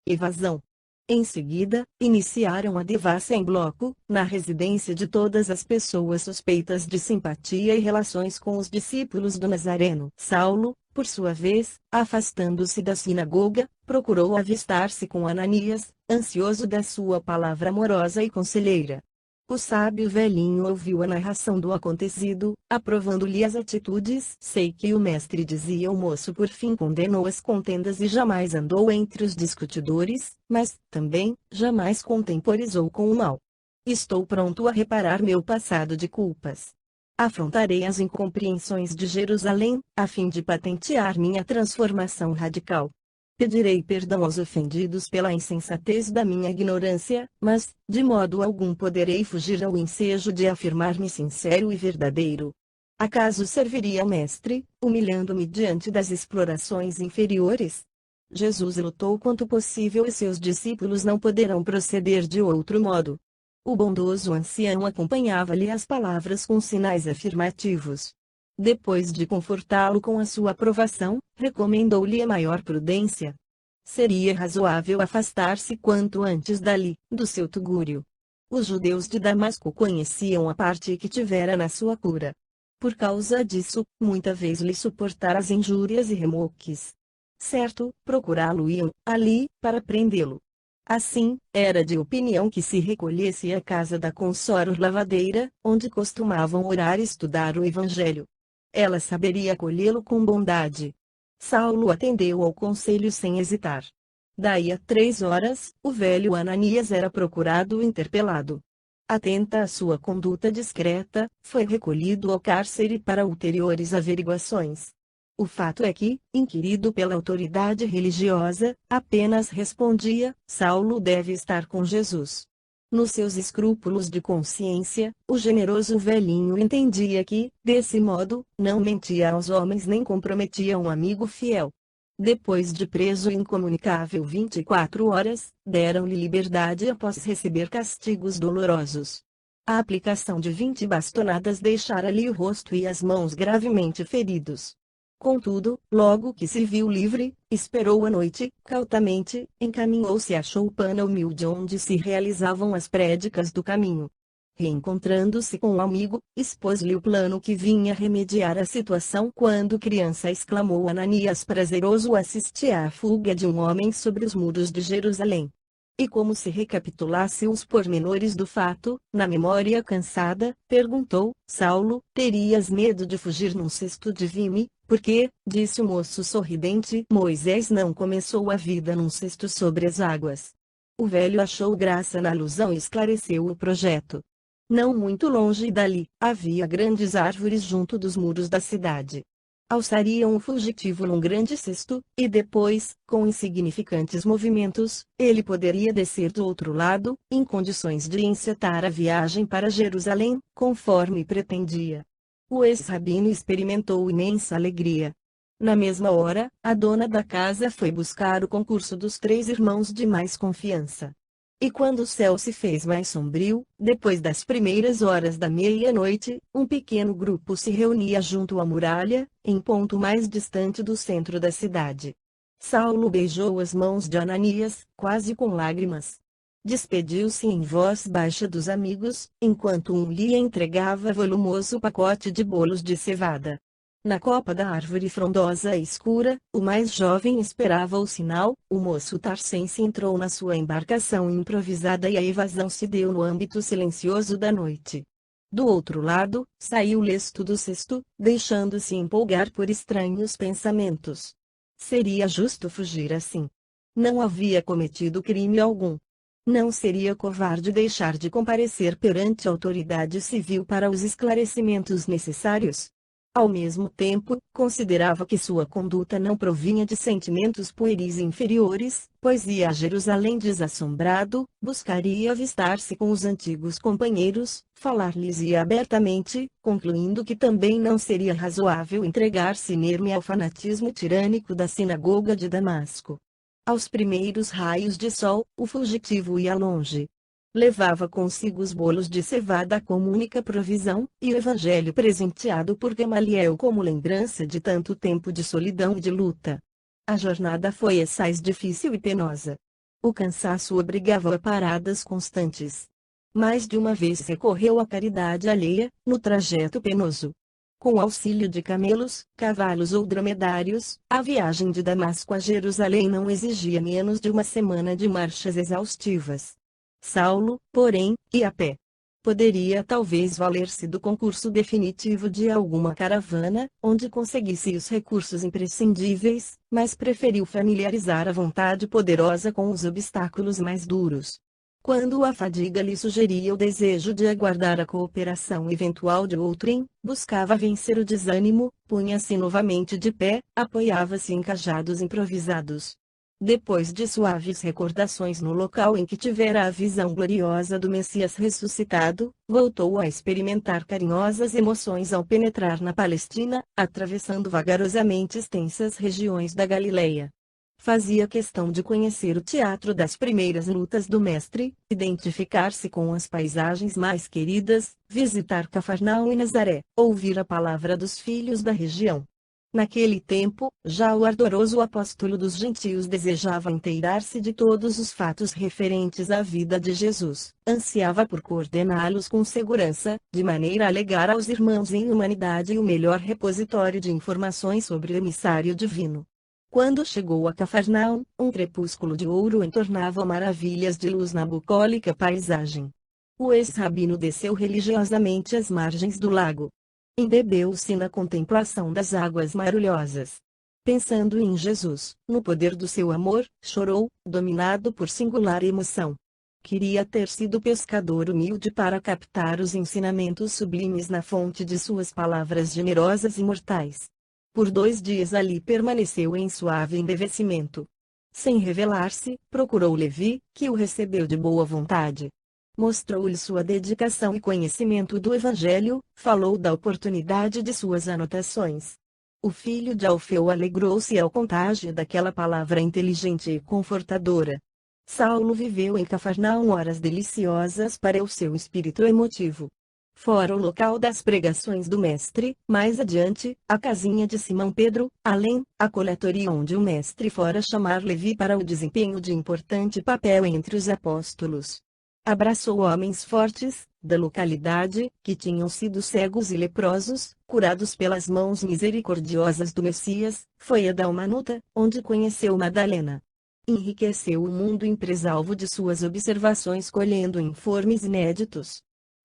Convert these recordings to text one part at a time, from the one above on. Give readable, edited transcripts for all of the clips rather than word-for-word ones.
Evasão. Em seguida, iniciaram a devassa em bloco, na residência de todas as pessoas suspeitas de simpatia e relações com os discípulos do Nazareno. Saulo, por sua vez, afastando-se da sinagoga, procurou avistar-se com Ananias, ansioso da sua palavra amorosa e conselheira. O sábio velhinho ouviu a narração do acontecido, aprovando-lhe as atitudes. Sei que o mestre, dizia o moço, por fim condenou as contendas e jamais andou entre os discutidores, mas, também, jamais contemporizou com o mal. Estou pronto a reparar meu passado de culpas. Afrontarei as incompreensões de Jerusalém, a fim de patentear minha transformação radical. Pedirei perdão aos ofendidos pela insensatez da minha ignorância, mas, de modo algum poderei fugir ao ensejo de afirmar-me sincero e verdadeiro. Acaso serviria ao Mestre, humilhando-me diante das explorações inferiores? Jesus lutou quanto possível e seus discípulos não poderão proceder de outro modo. O bondoso ancião acompanhava-lhe as palavras com sinais afirmativos. Depois de confortá-lo com a sua aprovação, recomendou-lhe a maior prudência. Seria razoável afastar-se quanto antes dali, do seu tugúrio. Os judeus de Damasco conheciam a parte que tivera na sua cura. Por causa disso, muita vez lhe suportara as injúrias e remoques. Certo, procurá-lo-iam, ali, para prendê-lo. Assim, era de opinião que se recolhesse à casa da consort lavadeira, onde costumavam orar e estudar o Evangelho. Ela saberia acolhê-lo com bondade. Saulo atendeu ao conselho sem hesitar. Daí a 3 horas, o velho Ananias era procurado e interpelado. Atenta à sua conduta discreta, foi recolhido ao cárcere para ulteriores averiguações. O fato é que, inquirido pela autoridade religiosa, apenas respondia: Saulo deve estar com Jesus. Nos seus escrúpulos de consciência, o generoso velhinho entendia que, desse modo, não mentia aos homens nem comprometia um amigo fiel. Depois de preso incomunicável 24 horas, deram-lhe liberdade após receber castigos dolorosos. A aplicação de 20 bastonadas deixara-lhe o rosto e as mãos gravemente feridos. Contudo, logo que se viu livre, esperou a noite, cautamente, encaminhou-se à choupana humilde onde se realizavam as prédicas do caminho. Reencontrando-se com o amigo, expôs-lhe o plano que vinha remediar a situação. Quando criança, exclamou Ananias, prazeroso assistir à fuga de um homem sobre os muros de Jerusalém. E como se recapitulasse os pormenores do fato, na memória cansada, perguntou: Saulo, terias medo de fugir num cesto de vime? Porque, disse o moço sorridente, Moisés não começou a vida num cesto sobre as águas. O velho achou graça na alusão e esclareceu o projeto. Não muito longe dali, havia grandes árvores junto dos muros da cidade. Alçariam o fugitivo num grande cesto, e depois, com insignificantes movimentos, ele poderia descer do outro lado, em condições de encetar a viagem para Jerusalém, conforme pretendia. O ex-rabino experimentou imensa alegria. Na mesma hora, a dona da casa foi buscar o concurso dos 3 irmãos de mais confiança. E quando o céu se fez mais sombrio, depois das primeiras horas da meia-noite, um pequeno grupo se reunia junto à muralha, em ponto mais distante do centro da cidade. Saulo beijou as mãos de Ananias, quase com lágrimas. Despediu-se em voz baixa dos amigos, enquanto um lhe entregava volumoso pacote de bolos de cevada. Na copa da árvore frondosa e escura, o mais jovem esperava o sinal. O moço tarcense entrou na sua embarcação improvisada e a evasão se deu no âmbito silencioso da noite. Do outro lado, saiu lesto do cesto, deixando-se empolgar por estranhos pensamentos. Seria justo fugir assim. Não havia cometido crime algum. Não seria covarde deixar de comparecer perante a autoridade civil para os esclarecimentos necessários. Ao mesmo tempo, considerava que sua conduta não provinha de sentimentos pueris inferiores, pois ia a Jerusalém desassombrado, buscaria avistar-se com os antigos companheiros, falar-lhes-ia abertamente, concluindo que também não seria razoável entregar-se inerme ao fanatismo tirânico da sinagoga de Damasco. Aos primeiros raios de sol, o fugitivo ia longe. Levava consigo os bolos de cevada como única provisão, e o evangelho presenteado por Gamaliel como lembrança de tanto tempo de solidão e de luta. A jornada foi assaz difícil e penosa. O cansaço obrigava a paradas constantes. Mais de uma vez recorreu à caridade alheia, no trajeto penoso. Com o auxílio de camelos, cavalos ou dromedários, a viagem de Damasco a Jerusalém não exigia menos de uma semana de marchas exaustivas. Saulo, porém, ia a pé. Poderia talvez valer-se do concurso definitivo de alguma caravana, onde conseguisse os recursos imprescindíveis, mas preferiu familiarizar a vontade poderosa com os obstáculos mais duros. Quando a fadiga lhe sugeria o desejo de aguardar a cooperação eventual de outrem, buscava vencer o desânimo, punha-se novamente de pé, apoiava-se em cajados improvisados. Depois de suaves recordações no local em que tivera a visão gloriosa do Messias ressuscitado, voltou a experimentar carinhosas emoções ao penetrar na Palestina, atravessando vagarosamente extensas regiões da Galileia. Fazia questão de conhecer o teatro das primeiras lutas do Mestre, identificar-se com as paisagens mais queridas, visitar Cafarnaum e Nazaré, ouvir a palavra dos filhos da região. Naquele tempo, já o ardoroso apóstolo dos gentios desejava inteirar-se de todos os fatos referentes à vida de Jesus, ansiava por coordená-los com segurança, de maneira a legar aos irmãos em humanidade o melhor repositório de informações sobre o emissário divino. Quando chegou a Cafarnaum, um crepúsculo de ouro entornava maravilhas de luz na bucólica paisagem. O ex-rabino desceu religiosamente às margens do lago. Embebeu-se na contemplação das águas marulhosas. Pensando em Jesus, no poder do seu amor, chorou, dominado por singular emoção. Queria ter sido pescador humilde para captar os ensinamentos sublimes na fonte de suas palavras generosas e mortais. Por 2 dias ali permaneceu em suave embevecimento. Sem revelar-se, procurou Levi, que o recebeu de boa vontade. Mostrou-lhe sua dedicação e conhecimento do Evangelho, falou da oportunidade de suas anotações. O filho de Alfeu alegrou-se ao contágio daquela palavra inteligente e confortadora. Saulo viveu em Cafarnaum horas deliciosas para o seu espírito emotivo. Fora o local das pregações do Mestre, mais adiante, a casinha de Simão Pedro, além, a coletoria onde o Mestre fora chamar Levi para o desempenho de importante papel entre os apóstolos. Abraçou homens fortes, da localidade, que tinham sido cegos e leprosos, curados pelas mãos misericordiosas do Messias, foi a Dalmanuta, onde conheceu Madalena. Enriqueceu o mundo empresalvo de suas observações colhendo informes inéditos.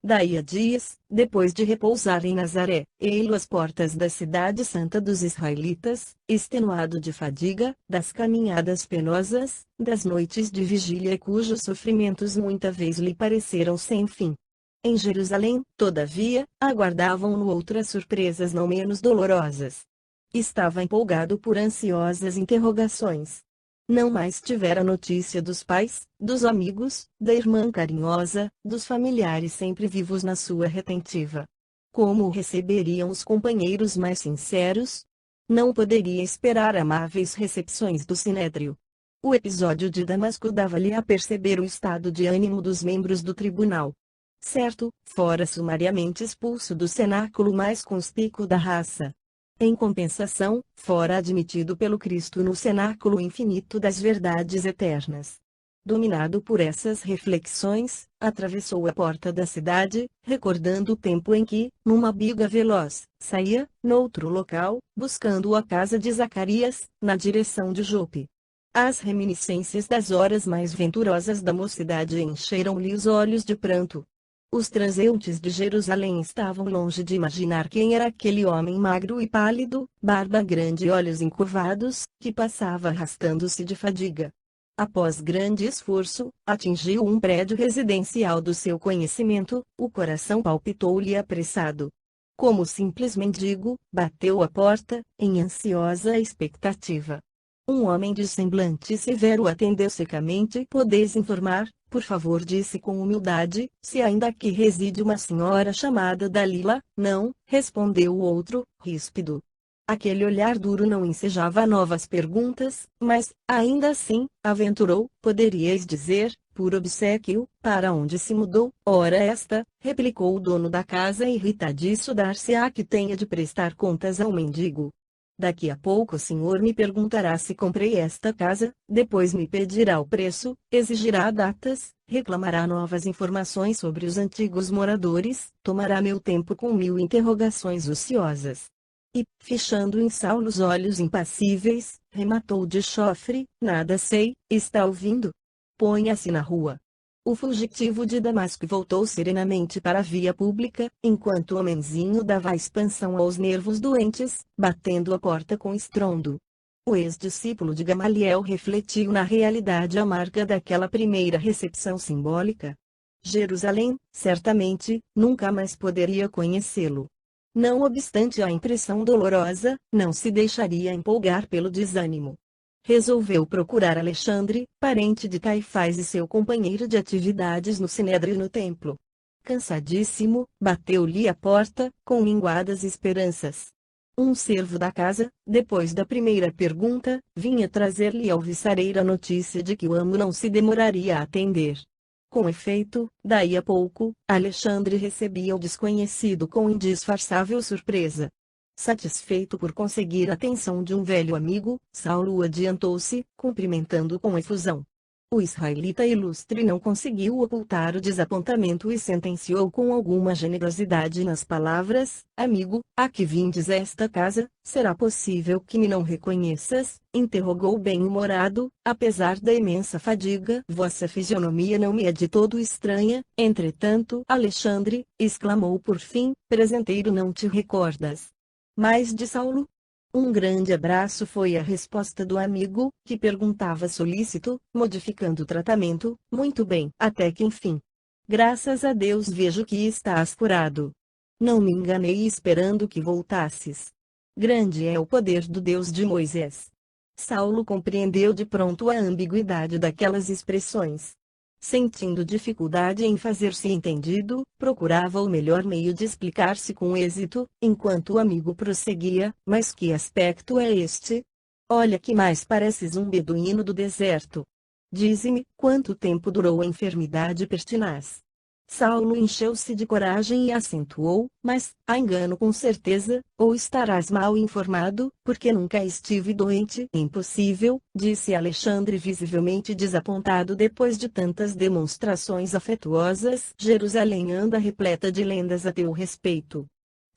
Daí a dias, depois de repousar em Nazaré, ei-lo às portas da cidade santa dos israelitas, extenuado de fadiga, das caminhadas penosas, das noites de vigília cujos sofrimentos muita vez lhe pareceram sem fim. Em Jerusalém, todavia, aguardavam-no outras surpresas não menos dolorosas. Estava empolgado por ansiosas interrogações. Não mais tivera notícia dos pais, dos amigos, da irmã carinhosa, dos familiares sempre vivos na sua retentiva. Como o receberiam os companheiros mais sinceros? Não poderia esperar amáveis recepções do Sinédrio. O episódio de Damasco dava-lhe a perceber o estado de ânimo dos membros do tribunal. Certo, fora sumariamente expulso do cenáculo mais conspícuo da raça. Em compensação, fora admitido pelo Cristo no cenáculo infinito das verdades eternas. Dominado por essas reflexões, atravessou a porta da cidade, recordando o tempo em que, numa biga veloz, saía, noutro local, buscando a casa de Zacarias, na direção de Jope. As reminiscências das horas mais venturosas da mocidade encheram-lhe os olhos de pranto. Os transeuntes de Jerusalém estavam longe de imaginar quem era aquele homem magro e pálido, barba grande e olhos encurvados, que passava arrastando-se de fadiga. Após grande esforço, atingiu um prédio residencial do seu conhecimento, o coração palpitou-lhe apressado. Como simples mendigo, bateu à porta, em ansiosa expectativa. Um homem de semblante severo atendeu secamente. Podeis informar, por favor, disse com humildade, se ainda aqui reside uma senhora chamada Dalila? Não, respondeu o outro, ríspido. Aquele olhar duro não ensejava novas perguntas, mas, ainda assim, aventurou, poderíeis dizer, por obséquio, para onde se mudou? Ora esta, replicou o dono da casa irritadiço, dar-se-á que tenha de prestar contas ao mendigo. Daqui a pouco o senhor me perguntará se comprei esta casa, depois me pedirá o preço, exigirá datas, reclamará novas informações sobre os antigos moradores, tomará meu tempo com 1000 interrogações ociosas. E, fechando em Saulo os olhos impassíveis, rematou de chofre: nada sei, está ouvindo? Ponha-se na rua. O fugitivo de Damasco voltou serenamente para a via pública, enquanto o homenzinho dava expansão aos nervos doentes, batendo a porta com estrondo. O ex-discípulo de Gamaliel refletiu na realidade amarga daquela primeira recepção simbólica. Jerusalém, certamente, nunca mais poderia conhecê-lo. Não obstante a impressão dolorosa, não se deixaria empolgar pelo desânimo. Resolveu procurar Alexandre, parente de Caifás e seu companheiro de atividades no Sinédrio e no templo. Cansadíssimo, bateu-lhe a porta, com minguadas esperanças. Um servo da casa, depois da primeira pergunta, vinha trazer-lhe alvissareira a notícia de que o amo não se demoraria a atender. Com efeito, daí a pouco, Alexandre recebia o desconhecido com indisfarçável surpresa. Satisfeito por conseguir a atenção de um velho amigo, Saulo adiantou-se, cumprimentando com efusão. O israelita ilustre não conseguiu ocultar o desapontamento e sentenciou com alguma generosidade nas palavras: amigo, a que vindes a esta casa, será possível que me não reconheças? Interrogou bem-humorado, apesar da imensa fadiga. Vossa fisionomia não me é de todo estranha, entretanto, Alexandre, exclamou por fim, presenteiro, não te recordas mais de Saulo? Um grande abraço foi a resposta do amigo, que perguntava solícito, modificando o tratamento: muito bem, até que enfim. Graças a Deus vejo que estás curado. Não me enganei esperando que voltasses. Grande é o poder do Deus de Moisés. Saulo compreendeu de pronto a ambiguidade daquelas expressões. Sentindo dificuldade em fazer-se entendido, procurava o melhor meio de explicar-se com êxito, enquanto o amigo prosseguia: mas que aspecto é este? Olha que mais pareces um beduíno do deserto. Dize-me, quanto tempo durou a enfermidade pertinaz? Saulo encheu-se de coragem e acentuou: mas, há engano com certeza, ou estarás mal informado, porque nunca estive doente. Impossível, disse Alexandre visivelmente desapontado depois de tantas demonstrações afetuosas. Jerusalém anda repleta de lendas a teu respeito.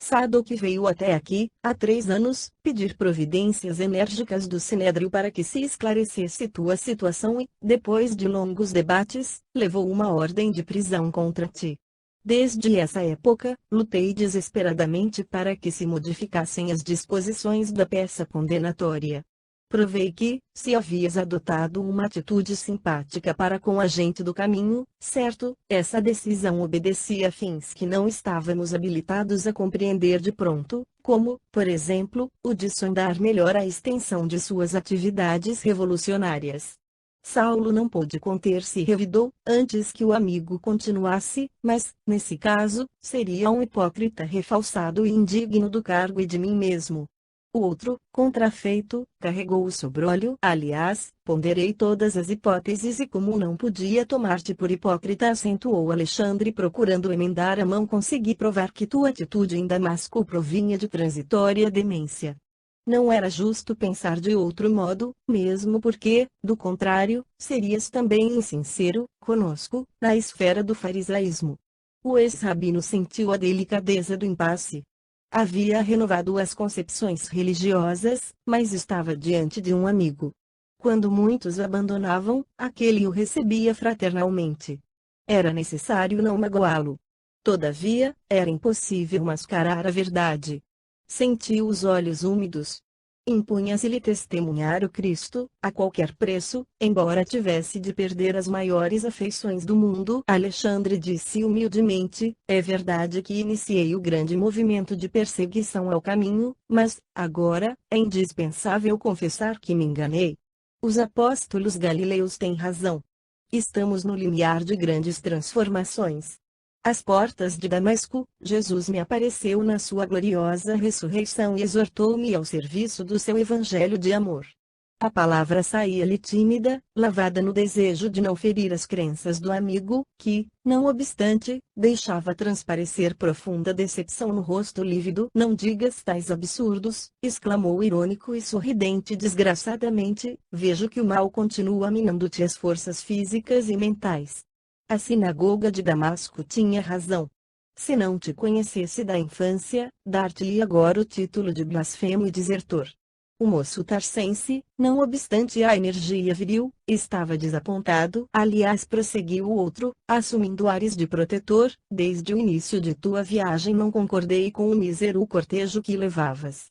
Sadoc veio até aqui, há 3 anos, pedir providências enérgicas do Sinédrio para que se esclarecesse tua situação e, depois de longos debates, levou uma ordem de prisão contra ti. Desde essa época, lutei desesperadamente para que se modificassem as disposições da peça condenatória. Provei que, se havias adotado uma atitude simpática para com a gente do caminho, certo, essa decisão obedecia a fins que não estávamos habilitados a compreender de pronto, como, por exemplo, o de sondar melhor a extensão de suas atividades revolucionárias. Saulo não pôde conter-se e revidou, antes que o amigo continuasse: mas, nesse caso, seria um hipócrita refalsado e indigno do cargo e de mim mesmo. O outro, contrafeito, carregou o sobrolho. Aliás, ponderei todas as hipóteses e, como não podia tomar-te por hipócrita, acentuou Alexandre procurando emendar a mão, consegui provar que tua atitude em Damasco provinha de transitória demência. Não era justo pensar de outro modo, mesmo porque, do contrário, serias também insincero conosco, na esfera do farisaísmo. O ex-rabino sentiu a delicadeza do impasse. Havia renovado as concepções religiosas, mas estava diante de um amigo. Quando muitos o abandonavam, aquele o recebia fraternalmente. Era necessário não magoá-lo. Todavia, era impossível mascarar a verdade. Sentiu os olhos úmidos. Impunha-se-lhe testemunhar o Cristo, a qualquer preço, embora tivesse de perder as maiores afeições do mundo. Alexandre disse humildemente: é verdade que iniciei o grande movimento de perseguição ao caminho, mas, agora, é indispensável confessar que me enganei. Os apóstolos galileus têm razão. Estamos no limiar de grandes transformações. Às portas de Damasco, Jesus me apareceu na sua gloriosa ressurreição e exortou-me ao serviço do seu evangelho de amor. A palavra saía-lhe tímida, lavada no desejo de não ferir as crenças do amigo, que, não obstante, deixava transparecer profunda decepção no rosto lívido. Não digas tais absurdos, exclamou irônico e sorridente desgraçadamente, vejo que o mal continua minando-te as forças físicas e mentais. A sinagoga de Damasco tinha razão. Se não te conhecesse da infância, dar-te-lhe agora o título de blasfemo e desertor. O moço tarcense, não obstante a energia viril, estava desapontado. Aliás, prosseguiu o outro, assumindo ares de protetor, desde o início de tua viagem não concordei com o mísero cortejo que levavas.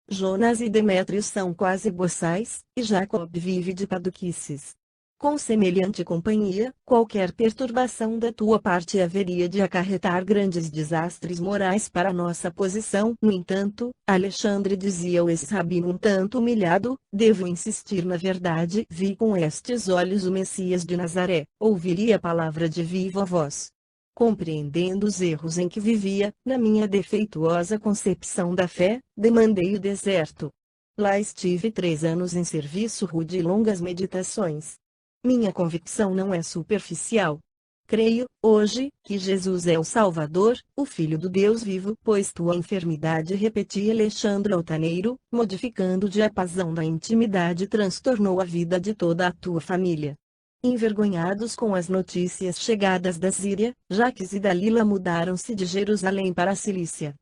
Jonas e Demétrio são quase boçais, e Jacob vive de paduquices. Com semelhante companhia, qualquer perturbação da tua parte haveria de acarretar grandes desastres morais para nossa posição. No entanto, Alexandre, dizia o ex-rabino um tanto humilhado, devo insistir na verdade. Vi com estes olhos o Messias de Nazaré, ouviria a palavra de viva voz. Compreendendo os erros em que vivia, na minha defeituosa concepção da fé, demandei o deserto. Lá estive 3 anos em serviço rude e longas meditações. Minha convicção não é superficial. Creio, hoje, que Jesus é o Salvador, o Filho do Deus vivo. Pois tua enfermidade, repetia Alexandre altaneiro, modificando o diapasão da intimidade, transtornou a vida de toda a tua família. Envergonhados com as notícias chegadas da Síria, Jaques e Dalila mudaram-se de Jerusalém para a Cilícia.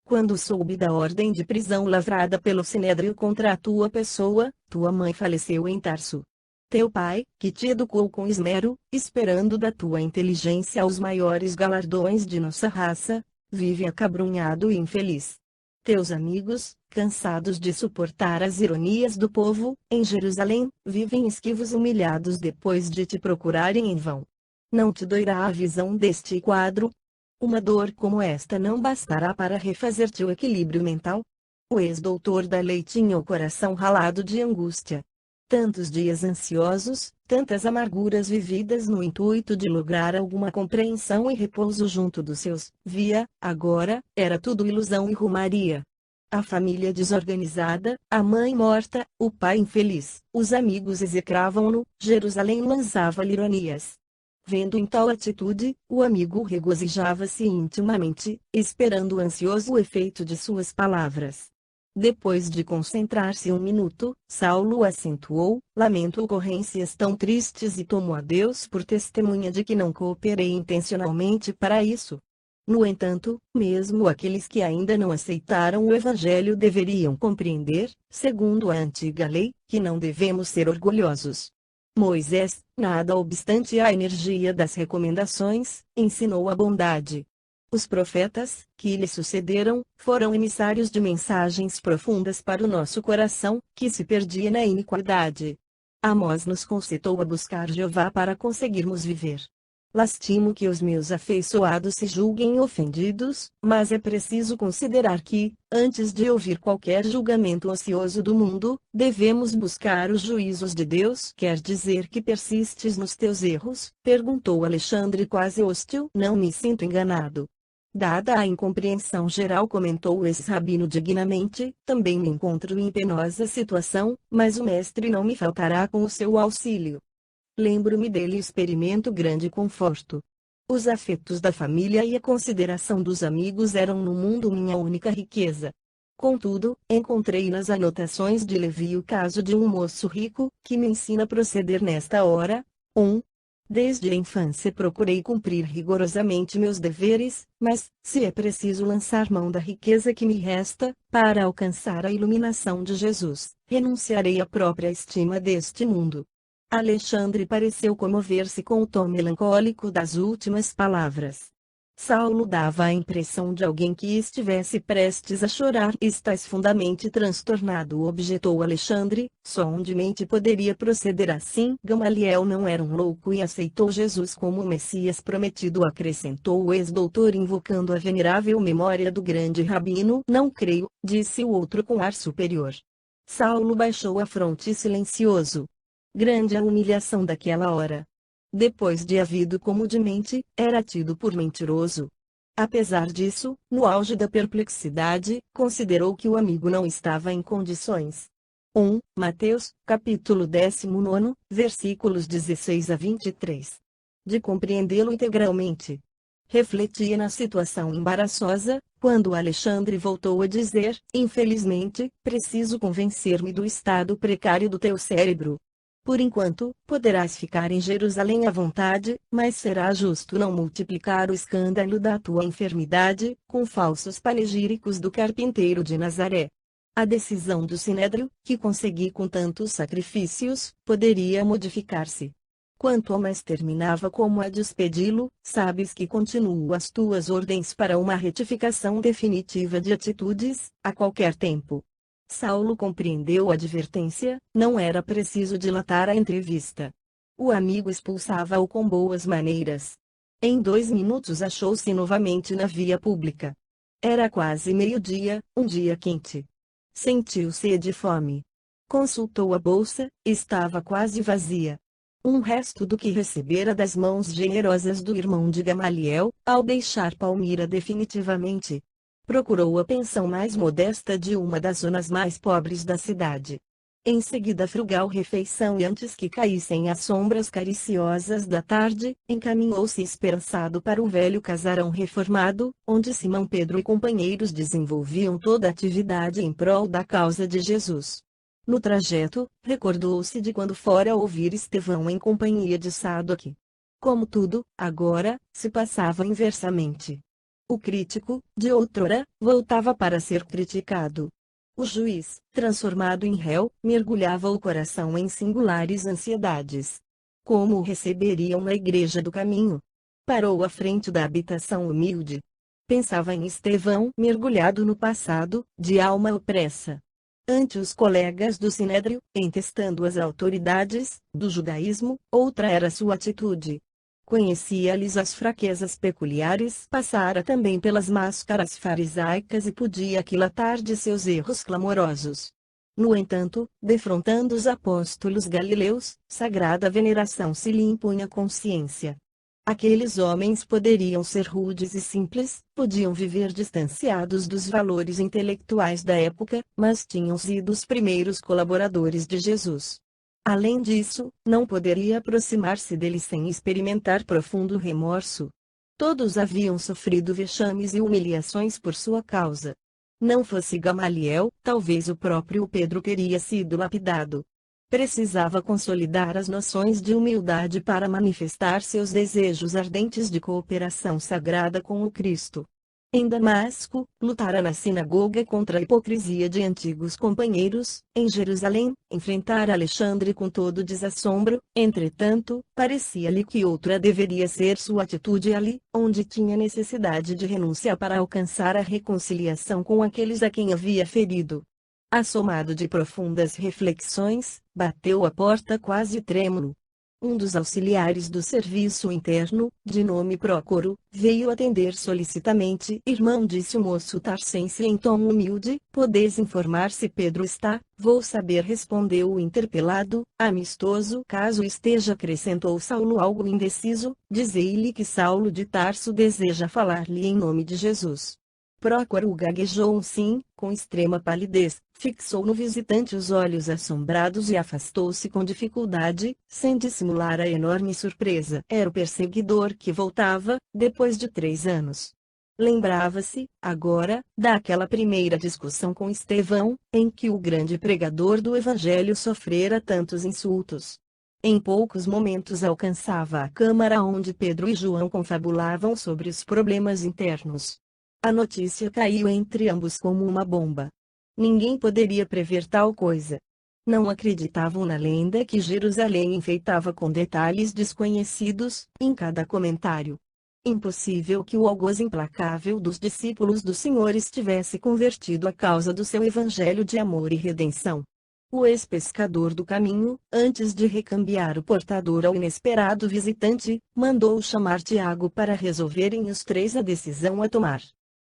Quando soube da ordem de prisão lavrada pelo Sinédrio contra a tua pessoa, tua mãe faleceu em Tarso. Teu pai, que te educou com esmero, esperando da tua inteligência os maiores galardões de nossa raça, vive acabrunhado e infeliz. Teus amigos, cansados de suportar as ironias do povo, em Jerusalém, vivem esquivos humilhados depois de te procurarem em vão. Não te doirá a visão deste quadro? Uma dor como esta não bastará para refazer-te o equilíbrio mental? O ex-doutor da lei tinha o coração ralado de angústia. Tantos dias ansiosos, tantas amarguras vividas no intuito de lograr alguma compreensão e repouso junto dos seus, via, agora, era tudo ilusão e rumaria. A família desorganizada, a mãe morta, o pai infeliz, os amigos execravam-no, Jerusalém lançava-lhe ironias. Vendo em tal atitude, o amigo regozijava-se intimamente, esperando ansioso o efeito de suas palavras. Depois de concentrar-se um minuto, Saulo acentuou: lamento ocorrências tão tristes e tomo a Deus por testemunha de que não cooperei intencionalmente para isso. No entanto, mesmo aqueles que ainda não aceitaram o Evangelho deveriam compreender, segundo a antiga lei, que não devemos ser orgulhosos. Moisés, nada obstante a energia das recomendações, ensinou a bondade. Os profetas, que lhe sucederam, foram emissários de mensagens profundas para o nosso coração, que se perdia na iniquidade. Amós nos concitou a buscar Jeová para conseguirmos viver. Lastimo que os meus afeiçoados se julguem ofendidos, mas é preciso considerar que, antes de ouvir qualquer julgamento ocioso do mundo, devemos buscar os juízos de Deus. Quer dizer que persistes nos teus erros? Perguntou Alexandre quase hostil. Não me sinto enganado. Dada a incompreensão geral, comentou o ex-rabino dignamente, também me encontro em penosa situação, mas o mestre não me faltará com o seu auxílio. Lembro-me dele e experimento grande conforto. Os afetos da família e a consideração dos amigos eram no mundo minha única riqueza. Contudo, encontrei nas anotações de Levi o caso de um moço rico, que me ensina a proceder nesta hora. Desde a infância procurei cumprir rigorosamente meus deveres, mas, se é preciso lançar mão da riqueza que me resta, para alcançar a iluminação de Jesus, renunciarei à própria estima deste mundo. Alexandre pareceu comover-se com o tom melancólico das últimas palavras. Saulo dava a impressão de alguém que estivesse prestes a chorar. Estás fundamente transtornado, objetou Alexandre, só onde mente poderia proceder assim. Gamaliel não era um louco e aceitou Jesus como o Messias prometido, acrescentou o ex-doutor invocando a venerável memória do grande rabino. Não creio, disse o outro com ar superior. Saulo baixou a fronte silencioso. Grande a humilhação daquela hora. Depois de havido como demente, era tido por mentiroso. Apesar disso, no auge da perplexidade, considerou que o amigo não estava em condições Mateus, capítulo 19, versículos 16 a 23. De compreendê-lo integralmente. Refletia na situação embaraçosa, quando Alexandre voltou a dizer: infelizmente, preciso convencer-me do estado precário do teu cérebro. Por enquanto, poderás ficar em Jerusalém à vontade, mas será justo não multiplicar o escândalo da tua enfermidade, com falsos panegíricos do carpinteiro de Nazaré. A decisão do Sinédrio, que consegui com tantos sacrifícios, poderia modificar-se. Quanto ao mais terminava como a despedi-lo, sabes que continuo as tuas ordens para uma retificação definitiva de atitudes, a qualquer tempo. Saulo compreendeu a advertência, não era preciso dilatar a entrevista. O amigo expulsava-o com boas maneiras. Em 2 minutos achou-se novamente na via pública. Era quase meio-dia, um dia quente. Sentiu sede e fome. Consultou a bolsa, estava quase vazia. Um resto do que recebera das mãos generosas do irmão de Gamaliel, ao deixar Palmira definitivamente. Procurou a pensão mais modesta de uma das zonas mais pobres da cidade. Em seguida, frugal refeição e antes que caíssem as sombras cariciosas da tarde, encaminhou-se esperançado para o velho casarão reformado, onde Simão Pedro e companheiros desenvolviam toda a atividade em prol da causa de Jesus. No trajeto, recordou-se de quando fora ouvir Estevão em companhia de Sadoc. Como tudo, agora, se passava inversamente. O crítico, de outrora, voltava para ser criticado. O juiz, transformado em réu, mergulhava o coração em singulares ansiedades. Como o receberiam na igreja do caminho? Parou à frente da habitação humilde. Pensava em Estevão mergulhado no passado, de alma opressa. Ante os colegas do Sinédrio, entestando as autoridades do judaísmo, outra era sua atitude. Conhecia-lhes as fraquezas peculiares, passara também pelas máscaras farisaicas e podia aquilatar de seus erros clamorosos. No entanto, defrontando os apóstolos galileus, sagrada veneração se lhe impunha consciência. Aqueles homens poderiam ser rudes e simples, podiam viver distanciados dos valores intelectuais da época, mas tinham sido os primeiros colaboradores de Jesus. Além disso, não poderia aproximar-se dele sem experimentar profundo remorso. Todos haviam sofrido vexames e humilhações por sua causa. Não fosse Gamaliel, talvez o próprio Pedro teria sido lapidado. Precisava consolidar as noções de humildade para manifestar seus desejos ardentes de cooperação sagrada com o Cristo. Em Damasco, lutara na sinagoga contra a hipocrisia de antigos companheiros. Em Jerusalém, enfrentara Alexandre com todo desassombro. Entretanto, parecia-lhe que outra deveria ser sua atitude ali, onde tinha necessidade de renúncia para alcançar a reconciliação com aqueles a quem havia ferido. Assomado de profundas reflexões, bateu à porta quase trêmulo. Um dos auxiliares do serviço interno, de nome Prócoro, veio atender solicitamente. Irmão, disse o moço tarcense em tom humilde, podes informar se Pedro está? Vou saber, respondeu o interpelado, amistoso. Caso esteja, acrescentou Saulo algo indeciso, dizei-lhe que Saulo de Tarso deseja falar-lhe em nome de Jesus. Prócoro gaguejou um sim, com extrema palidez, fixou no visitante os olhos assombrados e afastou-se com dificuldade, sem dissimular a enorme surpresa. Era o perseguidor que voltava, depois de 3 anos. Lembrava-se, agora, daquela primeira discussão com Estevão, em que o grande pregador do Evangelho sofrera tantos insultos. Em poucos momentos alcançava a câmara onde Pedro e João confabulavam sobre os problemas internos. A notícia caiu entre ambos como uma bomba. Ninguém poderia prever tal coisa. Não acreditavam na lenda que Jerusalém enfeitava com detalhes desconhecidos, em cada comentário. Impossível que o algoz implacável dos discípulos do Senhor estivesse convertido à causa do seu evangelho de amor e redenção. O ex-pescador do caminho, antes de recambiar o portador ao inesperado visitante, mandou chamar Tiago para resolverem os 3 a decisão a tomar.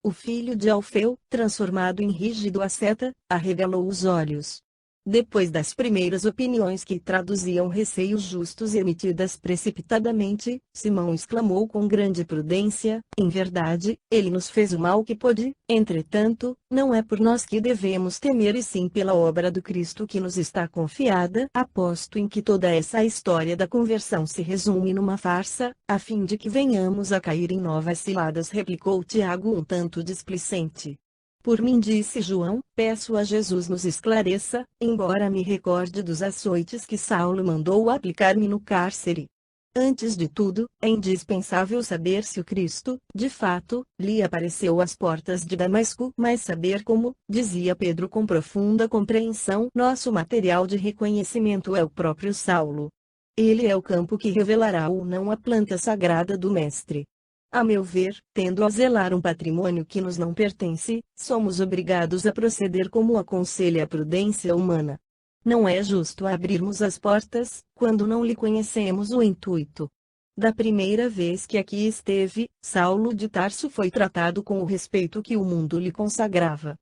O filho de Alfeu, transformado em rígido asceta, arregalou os olhos. Depois das primeiras opiniões que traduziam receios justos emitidas precipitadamente, Simão exclamou com grande prudência: em verdade, ele nos fez o mal que pôde. Entretanto, não é por nós que devemos temer e sim pela obra do Cristo que nos está confiada. Aposto em que toda essa história da conversão se resume numa farsa, a fim de que venhamos a cair em novas ciladas, replicou Tiago um tanto displicente. Por mim, disse João, peço a Jesus nos esclareça, embora me recorde dos açoites que Saulo mandou aplicar-me no cárcere. Antes de tudo, é indispensável saber se o Cristo, de fato, lhe apareceu às portas de Damasco, mas saber como, dizia Pedro com profunda compreensão, nosso material de reconhecimento é o próprio Saulo. Ele é o campo que revelará ou não a planta sagrada do Mestre. A meu ver, tendo a zelar um patrimônio que nos não pertence, somos obrigados a proceder como aconselha a prudência humana. Não é justo abrirmos as portas, quando não lhe conhecemos o intuito. Da primeira vez que aqui esteve, Saulo de Tarso foi tratado com o respeito que o mundo lhe consagrava.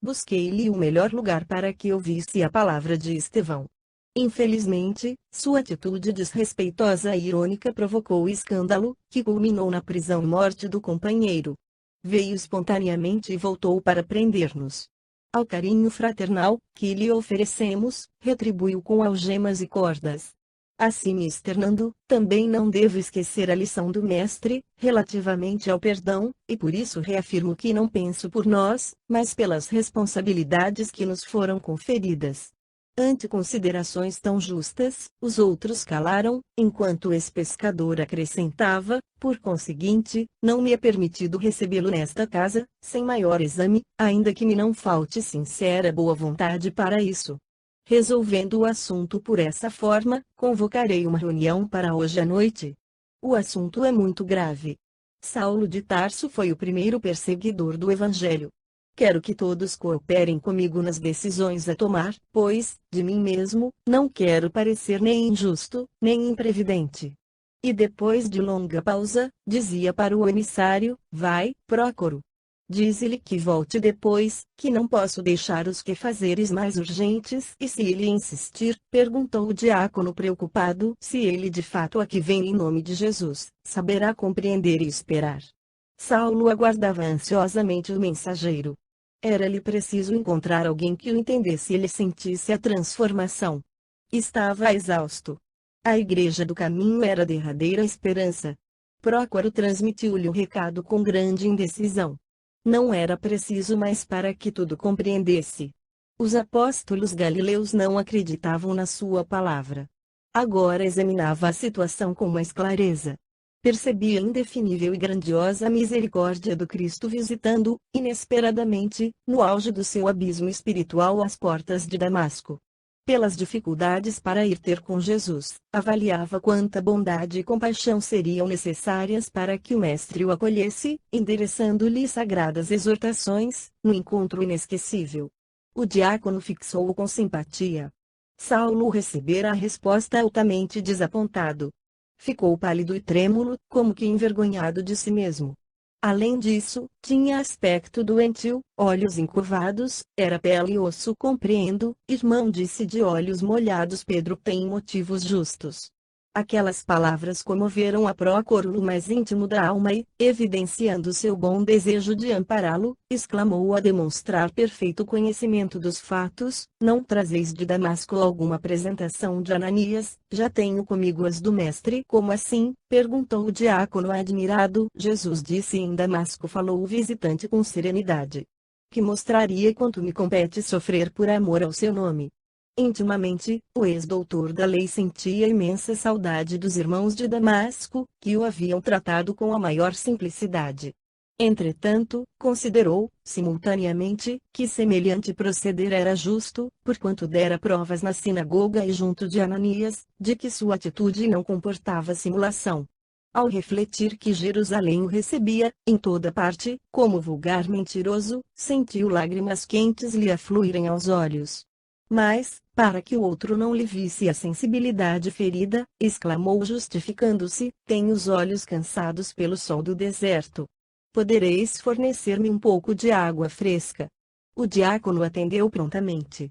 Busquei-lhe o melhor lugar para que ouvisse a palavra de Estevão. Infelizmente, sua atitude desrespeitosa e irônica provocou escândalo, que culminou na prisão e morte do companheiro. Veio espontaneamente e voltou para prender-nos. Ao carinho fraternal, que lhe oferecemos, retribuiu com algemas e cordas. Assim me externando, também não devo esquecer a lição do Mestre, relativamente ao perdão, e por isso reafirmo que não penso por nós, mas pelas responsabilidades que nos foram conferidas. Ante considerações tão justas, os outros calaram, enquanto esse pescador acrescentava: por conseguinte, não me é permitido recebê-lo nesta casa, sem maior exame, ainda que me não falte sincera boa vontade para isso. Resolvendo o assunto por essa forma, convocarei uma reunião para hoje à noite. O assunto é muito grave. Saulo de Tarso foi o primeiro perseguidor do Evangelho. Quero que todos cooperem comigo nas decisões a tomar, pois, de mim mesmo, não quero parecer nem injusto, nem imprevidente. E depois de longa pausa, dizia para o emissário: vai, Prócoro. Dize-lhe que volte depois, que não posso deixar os quefazeres mais urgentes. E se ele insistir, perguntou o diácono preocupado, se ele de fato aqui vem em nome de Jesus, saberá compreender e esperar. Saulo aguardava ansiosamente o mensageiro. Era-lhe preciso encontrar alguém que o entendesse e lhe sentisse a transformação. Estava exausto. A Igreja do Caminho era a derradeira esperança. Prócoro transmitiu-lhe o recado com grande indecisão. Não era preciso mais para que tudo compreendesse. Os apóstolos galileus não acreditavam na sua palavra. Agora examinava a situação com mais clareza. Percebia a indefinível e grandiosa misericórdia do Cristo visitando, inesperadamente, no auge do seu abismo espiritual às portas de Damasco. Pelas dificuldades para ir ter com Jesus, avaliava quanta bondade e compaixão seriam necessárias para que o Mestre o acolhesse, endereçando-lhe sagradas exortações, no encontro inesquecível. O diácono fixou-o com simpatia. Saulo recebera a resposta altamente desapontado. Ficou pálido e trêmulo, como que envergonhado de si mesmo. Além disso, tinha aspecto doentio, olhos encurvados, era pele e osso. Compreendo, irmão, disse de olhos molhados Pedro, tem motivos justos. Aquelas palavras comoveram a Prócoro no mais íntimo da alma e, evidenciando seu bom desejo de ampará-lo, exclamou a demonstrar perfeito conhecimento dos fatos: não trazeis de Damasco alguma apresentação de Ananias? Já tenho comigo as do Mestre. Como assim? Perguntou o diácono admirado. Jesus disse em Damasco, falou o visitante com serenidade, que mostraria quanto me compete sofrer por amor ao seu nome. Intimamente, o ex-doutor da lei sentia imensa saudade dos irmãos de Damasco, que o haviam tratado com a maior simplicidade. Entretanto, considerou, simultaneamente, que semelhante proceder era justo, porquanto dera provas na sinagoga e junto de Ananias, de que sua atitude não comportava simulação. Ao refletir que Jerusalém o recebia, em toda parte, como vulgar mentiroso, sentiu lágrimas quentes lhe afluírem aos olhos. Mas, para que o outro não lhe visse a sensibilidade ferida, exclamou justificando-se: tenho os olhos cansados pelo sol do deserto. Podereis fornecer-me um pouco de água fresca? O diácono atendeu prontamente.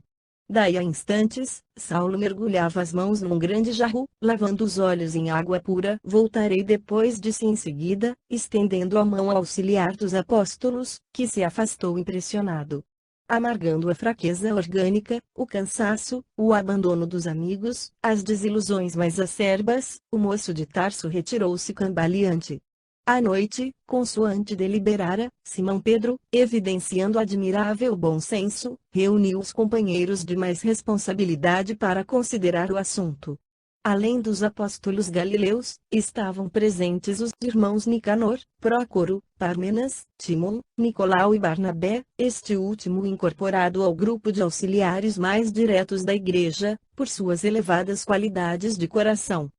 Daí a instantes, Saulo mergulhava as mãos num grande jarro, lavando os olhos em água pura. Voltarei depois, disse em seguida, estendendo a mão ao auxiliar dos apóstolos, que se afastou impressionado. Amargando a fraqueza orgânica, o cansaço, o abandono dos amigos, as desilusões mais acerbas, o moço de Tarso retirou-se cambaleante. À noite, consoante deliberara, Simão Pedro, evidenciando admirável bom senso, reuniu os companheiros de mais responsabilidade para considerar o assunto. Além dos apóstolos galileus, estavam presentes os irmãos Nicanor, Prócoro, Pármenas, Timon, Nicolau e Barnabé, este último incorporado ao grupo de auxiliares mais diretos da igreja, por suas elevadas qualidades de coração.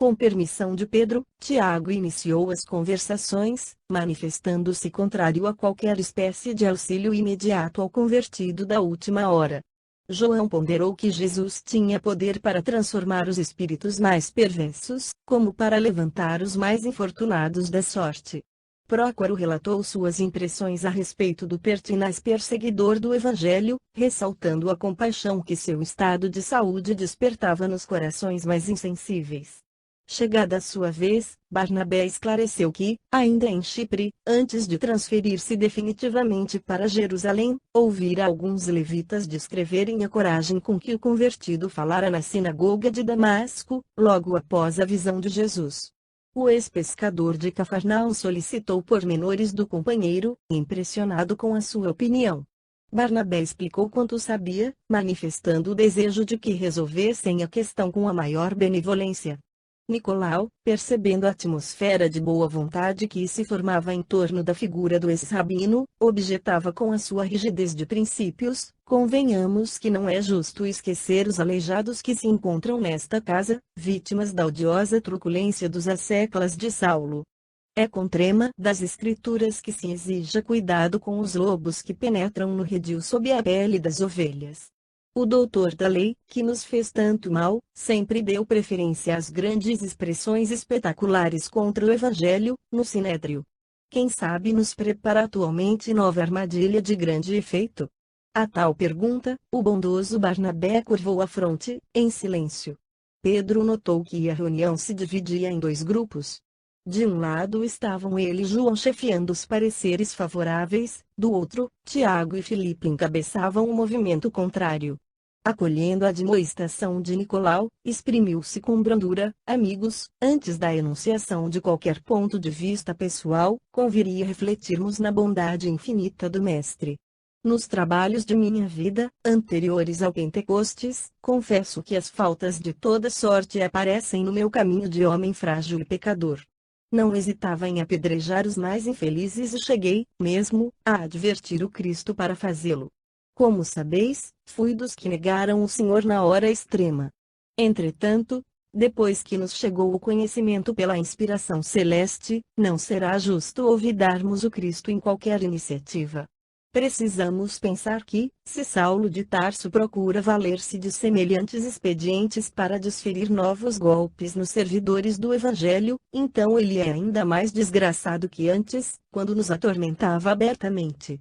Com permissão de Pedro, Tiago iniciou as conversações, manifestando-se contrário a qualquer espécie de auxílio imediato ao convertido da última hora. João ponderou que Jesus tinha poder para transformar os espíritos mais perversos, como para levantar os mais infortunados da sorte. Prócoro relatou suas impressões a respeito do pertinaz perseguidor do Evangelho, ressaltando a compaixão que seu estado de saúde despertava nos corações mais insensíveis. Chegada a sua vez, Barnabé esclareceu que, ainda em Chipre, antes de transferir-se definitivamente para Jerusalém, ouvira alguns levitas descreverem a coragem com que o convertido falara na sinagoga de Damasco, logo após a visão de Jesus. O ex-pescador de Cafarnaum solicitou pormenores do companheiro, impressionado com a sua opinião. Barnabé explicou quanto sabia, manifestando o desejo de que resolvessem a questão com a maior benevolência. Nicolau, percebendo a atmosfera de boa vontade que se formava em torno da figura do ex-rabino, objetava com a sua rigidez de princípios: convenhamos que não é justo esquecer os aleijados que se encontram nesta casa, vítimas da odiosa truculência dos asseclas de Saulo. É com trema das Escrituras que se exija cuidado com os lobos que penetram no redil sob a pele das ovelhas. O doutor da lei, que nos fez tanto mal, sempre deu preferência às grandes expressões espetaculares contra o Evangelho, no Sinédrio. Quem sabe nos prepara atualmente nova armadilha de grande efeito? A tal pergunta, o bondoso Barnabé curvou a fronte, em silêncio. Pedro notou que a reunião se dividia em dois grupos. De um lado estavam ele e João chefiando os pareceres favoráveis, do outro, Tiago e Filipe encabeçavam o movimento contrário. Acolhendo a admoestação de Nicolau, exprimiu-se com brandura: amigos, antes da enunciação de qualquer ponto de vista pessoal, conviria refletirmos na bondade infinita do Mestre. Nos trabalhos de minha vida, anteriores ao Pentecostes, confesso que as faltas de toda sorte aparecem no meu caminho de homem frágil e pecador. Não hesitava em apedrejar os mais infelizes e cheguei, mesmo, a advertir o Cristo para fazê-lo. Como sabeis, fui dos que negaram o Senhor na hora extrema. Entretanto, depois que nos chegou o conhecimento pela inspiração celeste, não será justo olvidarmos o Cristo em qualquer iniciativa. Precisamos pensar que, se Saulo de Tarso procura valer-se de semelhantes expedientes para desferir novos golpes nos servidores do Evangelho, então ele é ainda mais desgraçado que antes, quando nos atormentava abertamente.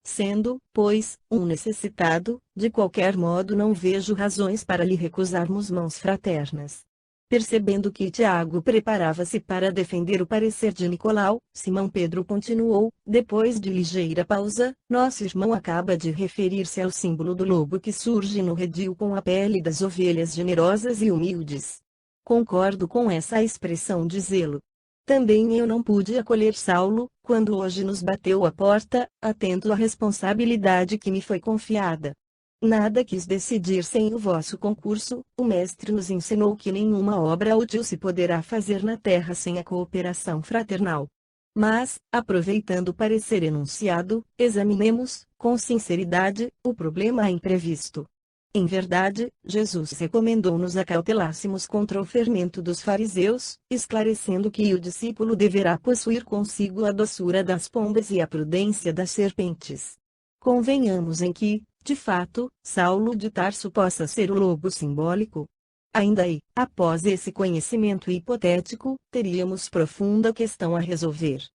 Sendo, pois, um necessitado, de qualquer modo não vejo razões para lhe recusarmos mãos fraternas. Percebendo que Tiago preparava-se para defender o parecer de Nicolau, Simão Pedro continuou, depois de ligeira pausa: nosso irmão acaba de referir-se ao símbolo do lobo que surge no redil com a pele das ovelhas generosas e humildes. Concordo com essa expressão de zelo. Também eu não pude acolher Saulo, quando hoje nos bateu à porta, atento à responsabilidade que me foi confiada. Nada quis decidir sem o vosso concurso. O Mestre nos ensinou que nenhuma obra útil se poderá fazer na terra sem a cooperação fraternal. Mas, aproveitando o parecer enunciado, examinemos, com sinceridade, o problema imprevisto. Em verdade, Jesus recomendou-nos acautelássemos contra o fermento dos fariseus, esclarecendo que o discípulo deverá possuir consigo a doçura das pombas e a prudência das serpentes. Convenhamos em que, de fato, Saulo de Tarso possa ser o lobo simbólico. Ainda aí, após esse conhecimento hipotético, teríamos profunda questão a resolver.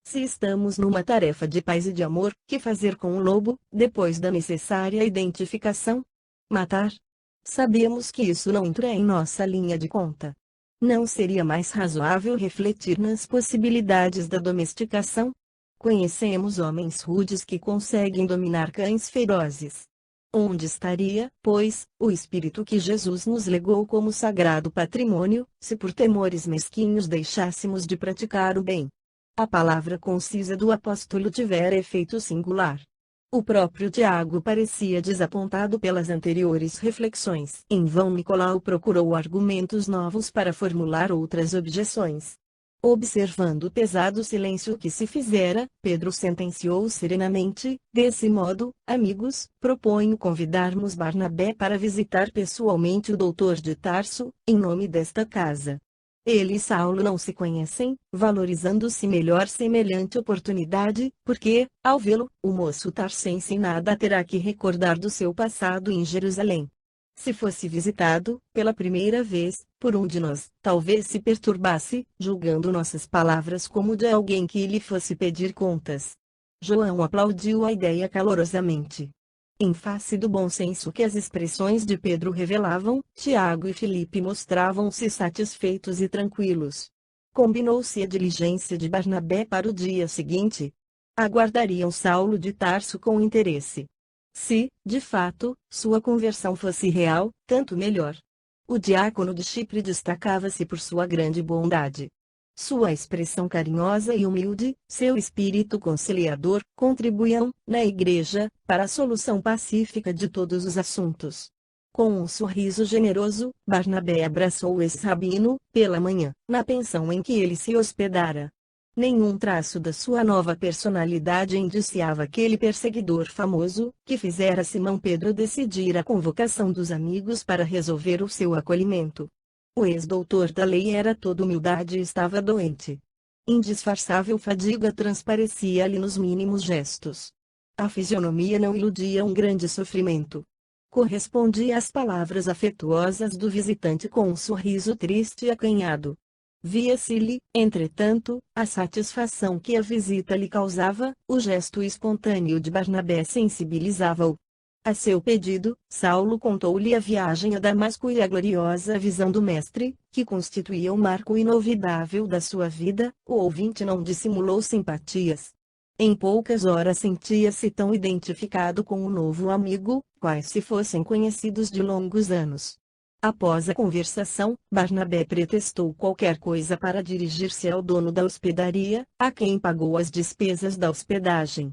Se estamos numa tarefa de paz e de amor, que fazer com o lobo, depois da necessária identificação? Matar? Sabemos que isso não entra em nossa linha de conta. Não seria mais razoável refletir nas possibilidades da domesticação? Conhecemos homens rudes que conseguem dominar cães ferozes. Onde estaria, pois, o espírito que Jesus nos legou como sagrado patrimônio, se por temores mesquinhos deixássemos de praticar o bem? A palavra concisa do apóstolo tivera efeito singular. O próprio Tiago parecia desapontado pelas anteriores reflexões. Em vão Nicolau procurou argumentos novos para formular outras objeções. Observando o pesado silêncio que se fizera, Pedro sentenciou serenamente: desse modo, amigos, proponho convidarmos Barnabé para visitar pessoalmente o doutor de Tarso, em nome desta casa. Ele e Saulo não se conhecem, valorizando-se melhor semelhante oportunidade, porque, ao vê-lo, o moço tarsense nada terá que recordar do seu passado em Jerusalém. Se fosse visitado, pela primeira vez, por um de nós, talvez se perturbasse, julgando nossas palavras como de alguém que lhe fosse pedir contas. João aplaudiu a ideia calorosamente. Em face do bom senso que as expressões de Pedro revelavam, Tiago e Filipe mostravam-se satisfeitos e tranquilos. Combinou-se a diligência de Barnabé para o dia seguinte. Aguardariam Saulo de Tarso com interesse. Se, de fato, sua conversão fosse real, tanto melhor. O diácono de Chipre destacava-se por sua grande bondade. Sua expressão carinhosa e humilde, seu espírito conciliador, contribuíam, na igreja, para a solução pacífica de todos os assuntos. Com um sorriso generoso, Barnabé abraçou esse rabino, pela manhã, na pensão em que ele se hospedara. Nenhum traço da sua nova personalidade indiciava aquele perseguidor famoso, que fizera Simão Pedro decidir a convocação dos amigos para resolver o seu acolhimento. O ex-doutor da lei era todo humildade e estava doente. Indisfarçável fadiga transparecia-lhe nos mínimos gestos. A fisionomia não iludia um grande sofrimento. Correspondia às palavras afetuosas do visitante com um sorriso triste e acanhado. Via-se-lhe, entretanto, a satisfação que a visita lhe causava, o gesto espontâneo de Barnabé sensibilizava-o. A seu pedido, Saulo contou-lhe a viagem a Damasco e a gloriosa visão do mestre, que constituía o marco inovidável da sua vida. O ouvinte não dissimulou simpatias. Em poucas horas sentia-se tão identificado com o novo amigo, quais se fossem conhecidos de longos anos. Após a conversação, Barnabé pretextou qualquer coisa para dirigir-se ao dono da hospedaria, a quem pagou as despesas da hospedagem.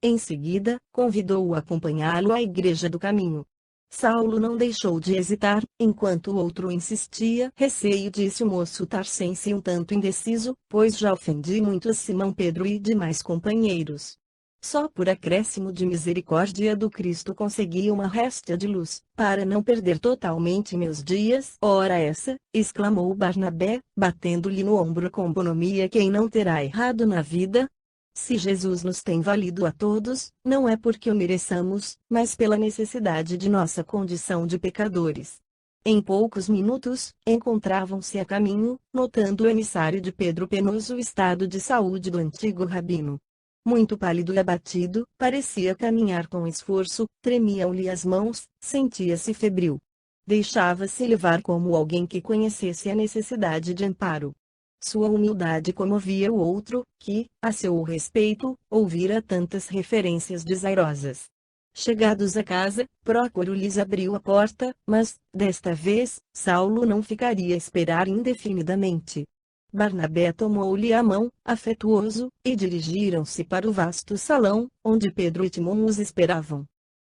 Em seguida, convidou-o a acompanhá-lo à igreja do caminho. Saulo não deixou de hesitar, enquanto o outro insistia. Receio, disse o moço tarsense um tanto indeciso, pois já ofendi muito a Simão Pedro e demais companheiros. Só por acréscimo de misericórdia do Cristo consegui uma réstia de luz, para não perder totalmente meus dias. Ora essa, exclamou Barnabé, batendo-lhe no ombro com bonomia: quem não terá errado na vida? Se Jesus nos tem valido a todos, não é porque o mereçamos, mas pela necessidade de nossa condição de pecadores. Em poucos minutos, encontravam-se a caminho, notando o emissário de Pedro o penoso estado de saúde do antigo rabino. Muito pálido e abatido, parecia caminhar com esforço, tremiam-lhe as mãos, sentia-se febril. Deixava-se levar como alguém que conhecesse a necessidade de amparo. Sua humildade comovia o outro, que, a seu respeito, ouvira tantas referências desairosas. Chegados a casa, Prócoro lhes abriu a porta, mas, desta vez, Saulo não ficaria a esperar indefinidamente. Barnabé tomou-lhe a mão, afetuoso, e dirigiram-se para o vasto salão, onde Pedro e Timão os esperavam.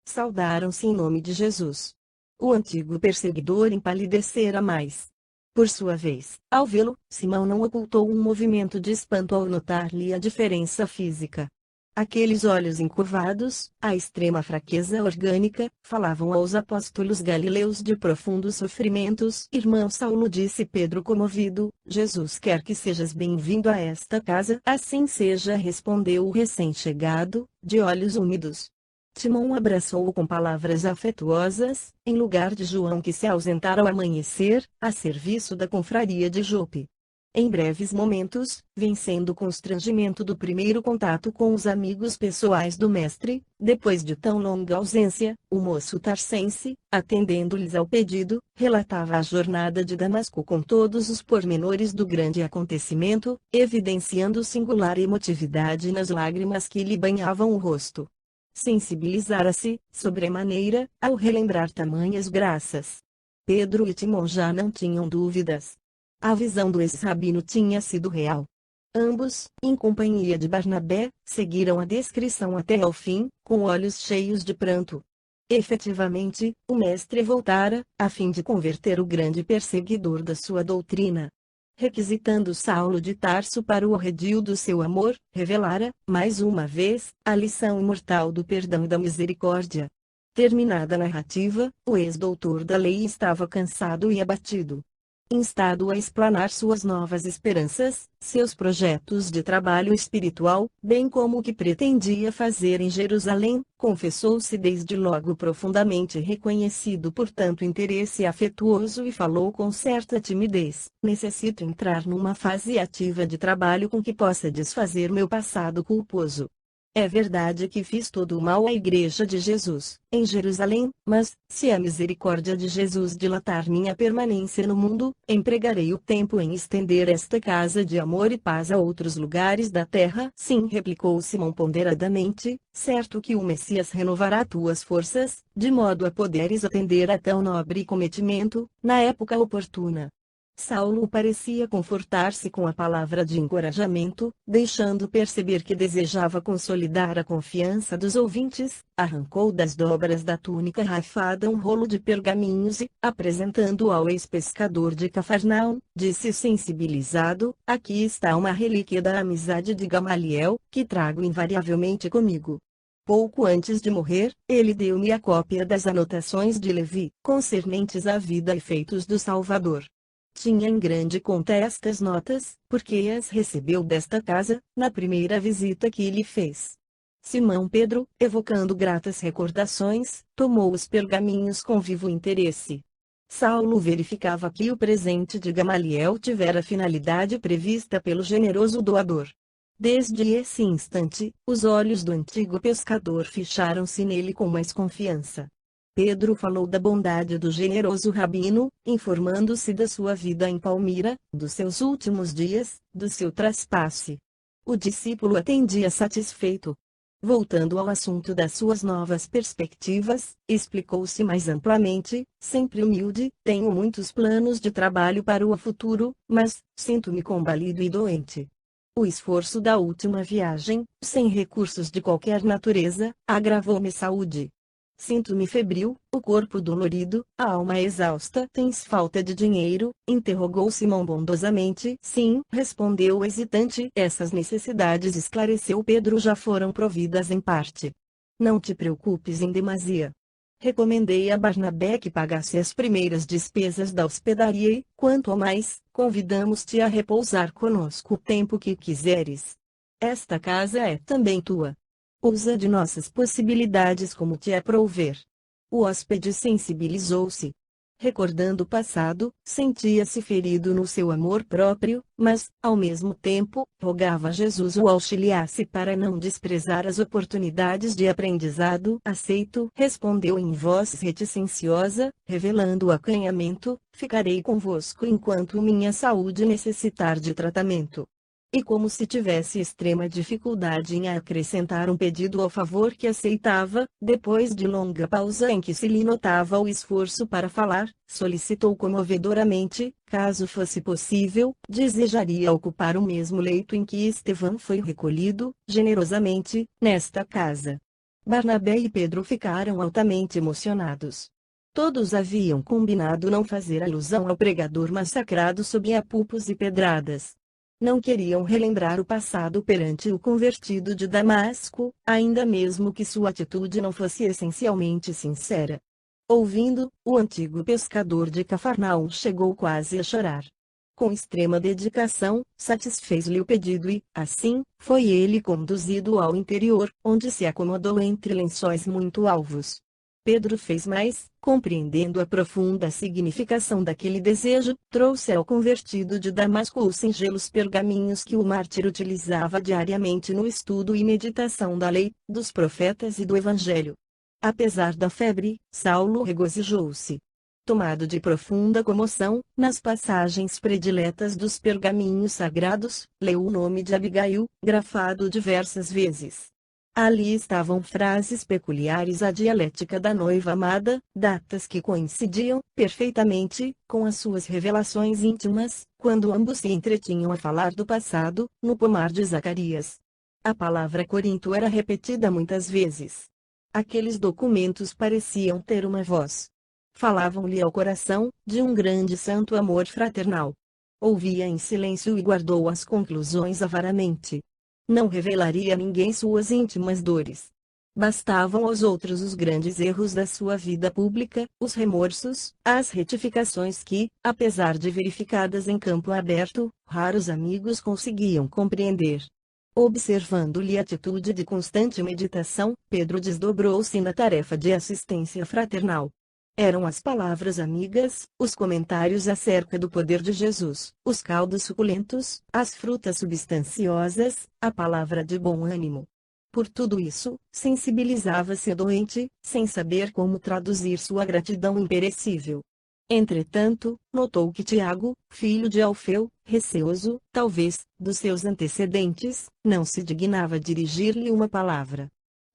Saudaram-se em nome de Jesus. O antigo perseguidor empalidecera mais. Por sua vez, ao vê-lo, Simão não ocultou um movimento de espanto ao notar-lhe a diferença física. Aqueles olhos encurvados, a extrema fraqueza orgânica, falavam aos apóstolos galileus de profundos sofrimentos. Irmão Saulo, disse Pedro comovido, Jesus quer que sejas bem-vindo a esta casa. Assim seja, respondeu o recém-chegado, de olhos úmidos. Timão abraçou-o com palavras afetuosas, em lugar de João que se ausentara ao amanhecer, a serviço da confraria de Jope. Em breves momentos, vencendo o constrangimento do primeiro contato com os amigos pessoais do mestre, depois de tão longa ausência, o moço tarcense, atendendo-lhes ao pedido, relatava a jornada de Damasco com todos os pormenores do grande acontecimento, evidenciando singular emotividade nas lágrimas que lhe banhavam o rosto. Sensibilizara-se, sobremaneira, ao relembrar tamanhas graças. Pedro e Timão já não tinham dúvidas. A visão do ex-rabino tinha sido real. Ambos, em companhia de Barnabé, seguiram a descrição até ao fim, com olhos cheios de pranto. Efetivamente, o mestre voltara, a fim de converter o grande perseguidor da sua doutrina. Requisitando Saulo de Tarso para o redil do seu amor, revelara, mais uma vez, a lição imortal do perdão e da misericórdia. Terminada a narrativa, o ex-doutor da lei estava cansado e abatido. Instado a explanar suas novas esperanças, seus projetos de trabalho espiritual, bem como o que pretendia fazer em Jerusalém, confessou-se desde logo profundamente reconhecido por tanto interesse afetuoso e falou com certa timidez: necessito entrar numa fase ativa de trabalho com que possa desfazer meu passado culposo. É verdade que fiz todo o mal à Igreja de Jesus, em Jerusalém, mas, se a misericórdia de Jesus dilatar minha permanência no mundo, empregarei o tempo em estender esta casa de amor e paz a outros lugares da terra. Sim, replicou Simão ponderadamente, certo que o Messias renovará tuas forças, de modo a poderes atender a tão nobre cometimento, na época oportuna. Saulo parecia confortar-se com a palavra de encorajamento, deixando perceber que desejava consolidar a confiança dos ouvintes, arrancou das dobras da túnica rafada um rolo de pergaminhos e, apresentando-o ao ex-pescador de Cafarnaum, disse sensibilizado: aqui está uma relíquia da amizade de Gamaliel, que trago invariavelmente comigo. Pouco antes de morrer, ele deu-me a cópia das anotações de Levi, concernentes à vida e feitos do Salvador. Tinha em grande conta estas notas, porque as recebeu desta casa, na primeira visita que lhe fez. Simão Pedro, evocando gratas recordações, tomou os pergaminhos com vivo interesse. Saulo verificava que o presente de Gamaliel tivera a finalidade prevista pelo generoso doador. Desde esse instante, os olhos do antigo pescador ficharam-se nele com mais confiança. Pedro falou da bondade do generoso rabino, informando-se da sua vida em Palmira, dos seus últimos dias, do seu traspasse. O discípulo atendia satisfeito. Voltando ao assunto das suas novas perspectivas, explicou-se mais amplamente, sempre humilde: tenho muitos planos de trabalho para o futuro, mas sinto-me combalido e doente. O esforço da última viagem, sem recursos de qualquer natureza, agravou-me saúde. Sinto-me febril, o corpo dolorido, a alma exausta. Tens falta de dinheiro? Interrogou Simão bondosamente. Sim, respondeu o hesitante. Essas necessidades, esclareceu Pedro, já foram providas em parte. Não te preocupes em demasia. Recomendei a Barnabé que pagasse as primeiras despesas da hospedaria e, quanto ao mais, convidamos-te a repousar conosco o tempo que quiseres. Esta casa é também tua. Usa de nossas possibilidades como te aprouver. O hóspede sensibilizou-se. Recordando o passado, sentia-se ferido no seu amor próprio, mas, ao mesmo tempo, rogava a Jesus o auxiliasse para não desprezar as oportunidades de aprendizado. Aceito, respondeu em voz reticenciosa, revelando o acanhamento, ficarei convosco enquanto minha saúde necessitar de tratamento. E como se tivesse extrema dificuldade em acrescentar um pedido ao favor que aceitava, depois de longa pausa em que se lhe notava o esforço para falar, solicitou comovedoramente: caso fosse possível, desejaria ocupar o mesmo leito em que Estevão foi recolhido, generosamente, nesta casa. Barnabé e Pedro ficaram altamente emocionados. Todos haviam combinado não fazer alusão ao pregador massacrado sob apupos e pedradas. Não queriam relembrar o passado perante o convertido de Damasco, ainda mesmo que sua atitude não fosse essencialmente sincera. Ouvindo, o antigo pescador de Cafarnaum chegou quase a chorar. Com extrema dedicação, satisfez-lhe o pedido e, assim, foi ele conduzido ao interior, onde se acomodou entre lençóis muito alvos. Pedro fez mais, compreendendo a profunda significação daquele desejo, trouxe ao convertido de Damasco os singelos pergaminhos que o mártir utilizava diariamente no estudo e meditação da lei, dos profetas e do Evangelho. Apesar da febre, Saulo regozijou-se. Tomado de profunda comoção, nas passagens prediletas dos pergaminhos sagrados, leu o nome de Abigail, grafado diversas vezes. Ali estavam frases peculiares à dialética da noiva amada, datas que coincidiam, perfeitamente, com as suas revelações íntimas, quando ambos se entretinham a falar do passado, no pomar de Zacarias. A palavra Corinto era repetida muitas vezes. Aqueles documentos pareciam ter uma voz. Falavam-lhe ao coração, de um grande santo amor fraternal. Ouvia em silêncio e guardou as conclusões avaramente. Não revelaria a ninguém suas íntimas dores. Bastavam aos outros os grandes erros da sua vida pública, os remorsos, as retificações que, apesar de verificadas em campo aberto, raros amigos conseguiam compreender. Observando-lhe a atitude de constante meditação, Pedro desdobrou-se na tarefa de assistência fraternal. Eram as palavras amigas, os comentários acerca do poder de Jesus, os caldos suculentos, as frutas substanciosas, a palavra de bom ânimo. Por tudo isso, sensibilizava-se a doente, sem saber como traduzir sua gratidão imperecível. Entretanto, notou que Tiago, filho de Alfeu, receoso, talvez, dos seus antecedentes, não se dignava dirigir-lhe uma palavra.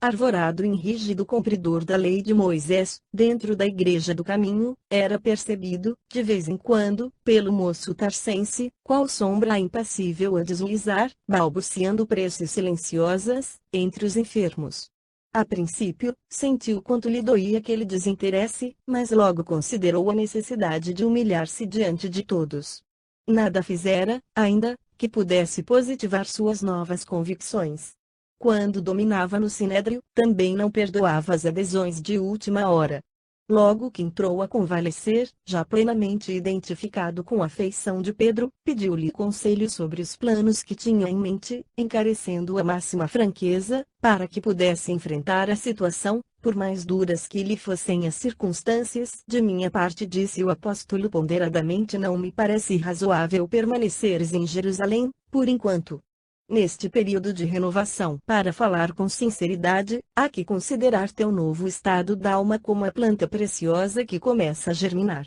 Arvorado em rígido cumpridor da lei de Moisés, dentro da igreja do caminho, era percebido, de vez em quando, pelo moço tarsense, qual sombra impassível a deslizar, balbuciando preces silenciosas, entre os enfermos. A princípio, sentiu quanto lhe doía aquele desinteresse, mas logo considerou a necessidade de humilhar-se diante de todos. Nada fizera, ainda, que pudesse positivar suas novas convicções. Quando dominava no sinédrio, também não perdoava as adesões de última hora. Logo que entrou a convalescer, já plenamente identificado com a feição de Pedro, pediu-lhe conselho sobre os planos que tinha em mente, encarecendo a máxima franqueza, para que pudesse enfrentar a situação, por mais duras que lhe fossem as circunstâncias. De minha parte, disse o apóstolo ponderadamente, não me parece razoável permaneceres em Jerusalém, por enquanto. Neste período de renovação, para falar com sinceridade, há que considerar teu novo estado d'alma como a planta preciosa que começa a germinar.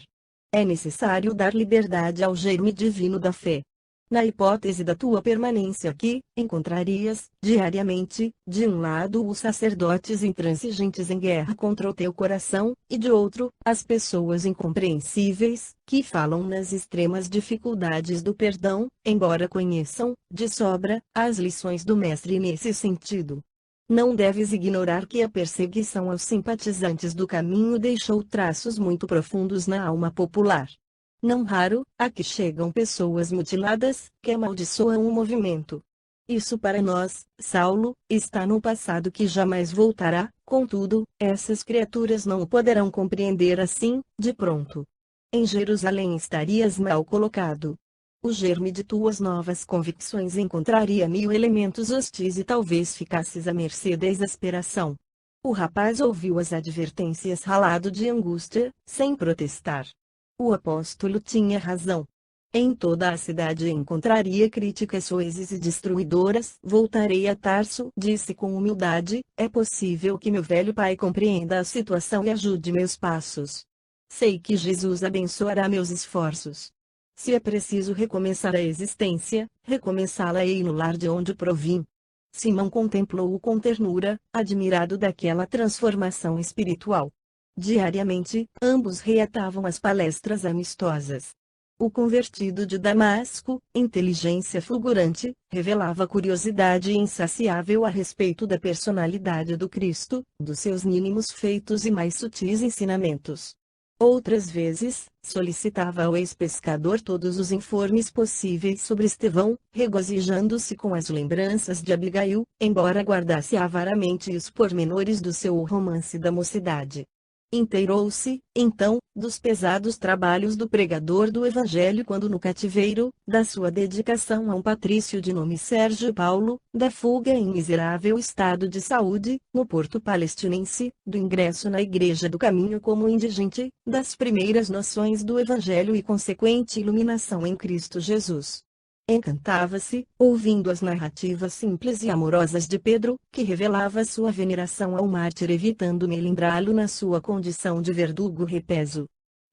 É necessário dar liberdade ao germe divino da fé. Na hipótese da tua permanência aqui, encontrarias, diariamente, de um lado os sacerdotes intransigentes em guerra contra o teu coração, e de outro, as pessoas incompreensíveis, que falam nas extremas dificuldades do perdão, embora conheçam, de sobra, as lições do Mestre nesse sentido. Não deves ignorar que a perseguição aos simpatizantes do caminho deixou traços muito profundos na alma popular. Não raro, aqui chegam pessoas mutiladas, que amaldiçoam o movimento. Isso para nós, Saulo, está no passado que jamais voltará, contudo, essas criaturas não o poderão compreender assim, de pronto. Em Jerusalém estarias mal colocado. O germe de tuas novas convicções encontraria 1000 elementos hostis e talvez ficasses à mercê da exasperação. O rapaz ouviu as advertências ralado de angústia, sem protestar. O apóstolo tinha razão. Em toda a cidade encontraria críticas soezes e destruidoras. Voltarei a Tarso, disse com humildade, é possível que meu velho pai compreenda a situação e ajude meus passos. Sei que Jesus abençoará meus esforços. Se é preciso recomeçar a existência, recomeçá-la-ei no lar de onde provim. Simão contemplou-o com ternura, admirado daquela transformação espiritual. Diariamente, ambos reatavam as palestras amistosas. O convertido de Damasco, inteligência fulgurante, revelava curiosidade insaciável a respeito da personalidade do Cristo, dos seus mínimos feitos e mais sutis ensinamentos. Outras vezes, solicitava ao ex-pescador todos os informes possíveis sobre Estevão, regozijando-se com as lembranças de Abigail, embora guardasse avaramente os pormenores do seu romance da mocidade. Inteirou-se, então, dos pesados trabalhos do pregador do Evangelho quando no cativeiro, da sua dedicação a um patrício de nome Sérgio Paulo, da fuga em miserável estado de saúde, no porto palestinense, do ingresso na Igreja do Caminho como indigente, das primeiras noções do Evangelho e consequente iluminação em Cristo Jesus. Encantava-se, ouvindo as narrativas simples e amorosas de Pedro, que revelava sua veneração ao mártir evitando melindralo na sua condição de verdugo repeso.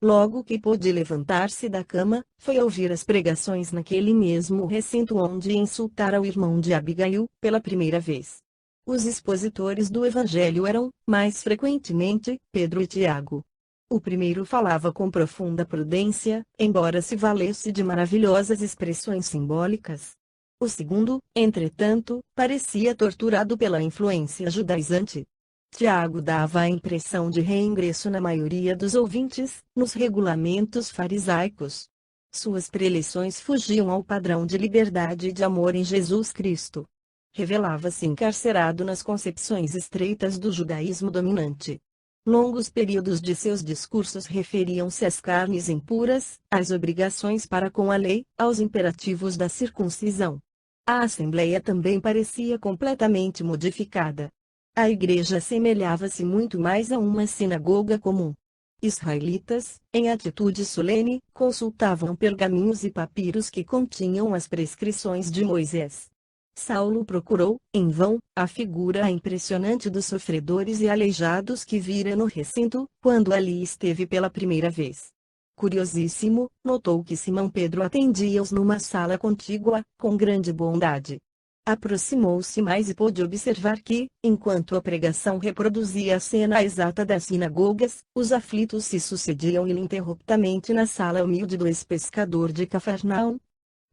Logo que pôde levantar-se da cama, foi ouvir as pregações naquele mesmo recinto onde insultara o irmão de Abigail, pela primeira vez. Os expositores do Evangelho eram, mais frequentemente, Pedro e Tiago. O primeiro falava com profunda prudência, embora se valesse de maravilhosas expressões simbólicas. O segundo, entretanto, parecia torturado pela influência judaizante. Tiago dava a impressão de reingresso na maioria dos ouvintes, nos regulamentos farisaicos. Suas preleções fugiam ao padrão de liberdade e de amor em Jesus Cristo. Revelava-se encarcerado nas concepções estreitas do judaísmo dominante. Longos períodos de seus discursos referiam-se às carnes impuras, às obrigações para com a lei, aos imperativos da circuncisão. A assembleia também parecia completamente modificada. A igreja assemelhava-se muito mais a uma sinagoga comum. Israelitas, em atitude solene, consultavam pergaminhos e papiros que continham as prescrições de Moisés. Saulo procurou, em vão, a figura impressionante dos sofredores e aleijados que vira no recinto, quando ali esteve pela primeira vez. Curiosíssimo, notou que Simão Pedro atendia-os numa sala contígua, com grande bondade. Aproximou-se mais e pôde observar que, enquanto a pregação reproduzia a cena exata das sinagogas, os aflitos se sucediam ininterruptamente na sala humilde do ex-pescador de Cafarnaum.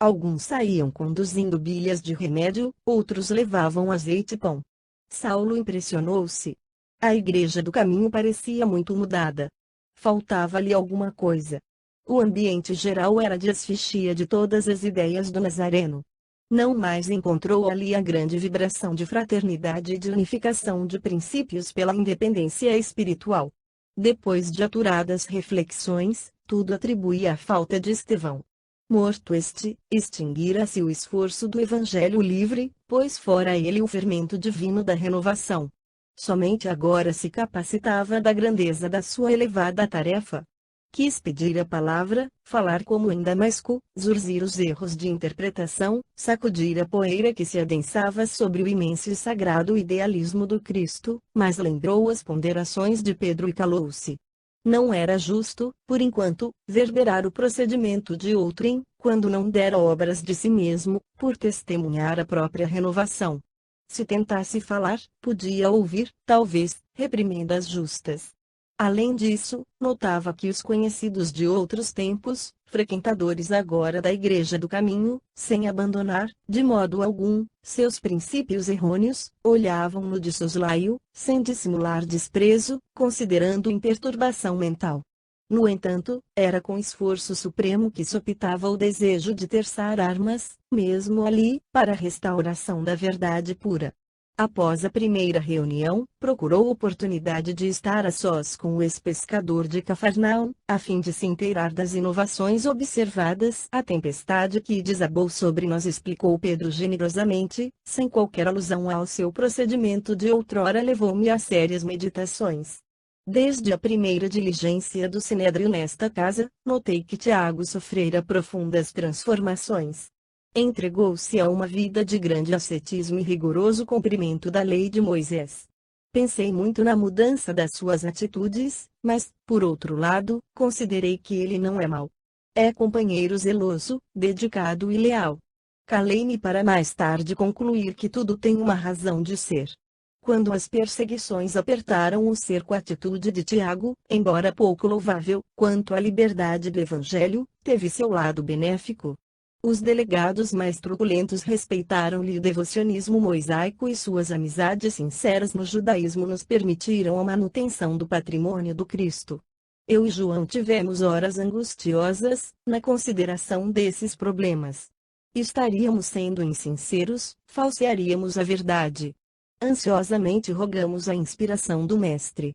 Alguns saíam conduzindo bilhas de remédio, outros levavam azeite e pão. Saulo impressionou-se. A Igreja do Caminho parecia muito mudada. Faltava-lhe alguma coisa. O ambiente geral era de asfixia de todas as ideias do Nazareno. Não mais encontrou ali a grande vibração de fraternidade e de unificação de princípios pela independência espiritual. Depois de aturadas reflexões, tudo atribuía à falta de Estevão. Morto este, extinguira-se o esforço do Evangelho livre, pois fora ele o fermento divino da renovação. Somente agora se capacitava da grandeza da sua elevada tarefa. Quis pedir a palavra, falar como em Damasco, zurzir os erros de interpretação, sacudir a poeira que se adensava sobre o imenso e sagrado idealismo do Cristo, mas lembrou as ponderações de Pedro e calou-se. Não era justo, por enquanto, verberar o procedimento de outrem, quando não dera obras de si mesmo, por testemunhar a própria renovação. Se tentasse falar, podia ouvir, talvez, reprimendas justas. Além disso, notava que os conhecidos de outros tempos, frequentadores agora da Igreja do Caminho, sem abandonar, de modo algum, seus princípios errôneos, olhavam-no de soslaio, sem dissimular desprezo, considerando imperturbação mental. No entanto, era com esforço supremo que sopitava o desejo de terçar armas, mesmo ali, para a restauração da verdade pura. Após a primeira reunião, procurou oportunidade de estar a sós com o ex-pescador de Cafarnaum, a fim de se inteirar das inovações observadas. A tempestade que desabou sobre nós, explicou Pedro generosamente, sem qualquer alusão ao seu procedimento de outrora, levou-me a sérias meditações. Desde a primeira diligência do Sinédrio nesta casa, notei que Tiago sofrera profundas transformações. Entregou-se a uma vida de grande ascetismo e rigoroso cumprimento da lei de Moisés. Pensei muito na mudança das suas atitudes, mas, por outro lado, considerei que ele não é mau. É companheiro zeloso, dedicado e leal. Calei-me para mais tarde concluir que tudo tem uma razão de ser. Quando as perseguições apertaram o cerco, a atitude de Tiago, embora pouco louvável, quanto à liberdade do Evangelho, teve seu lado benéfico. Os delegados mais truculentos respeitaram-lhe o devocionismo mosaico e suas amizades sinceras no judaísmo nos permitiram a manutenção do patrimônio do Cristo. Eu e João tivemos horas angustiosas, na consideração desses problemas. Estaríamos sendo insinceros, falsearíamos a verdade. Ansiosamente rogamos a inspiração do Mestre.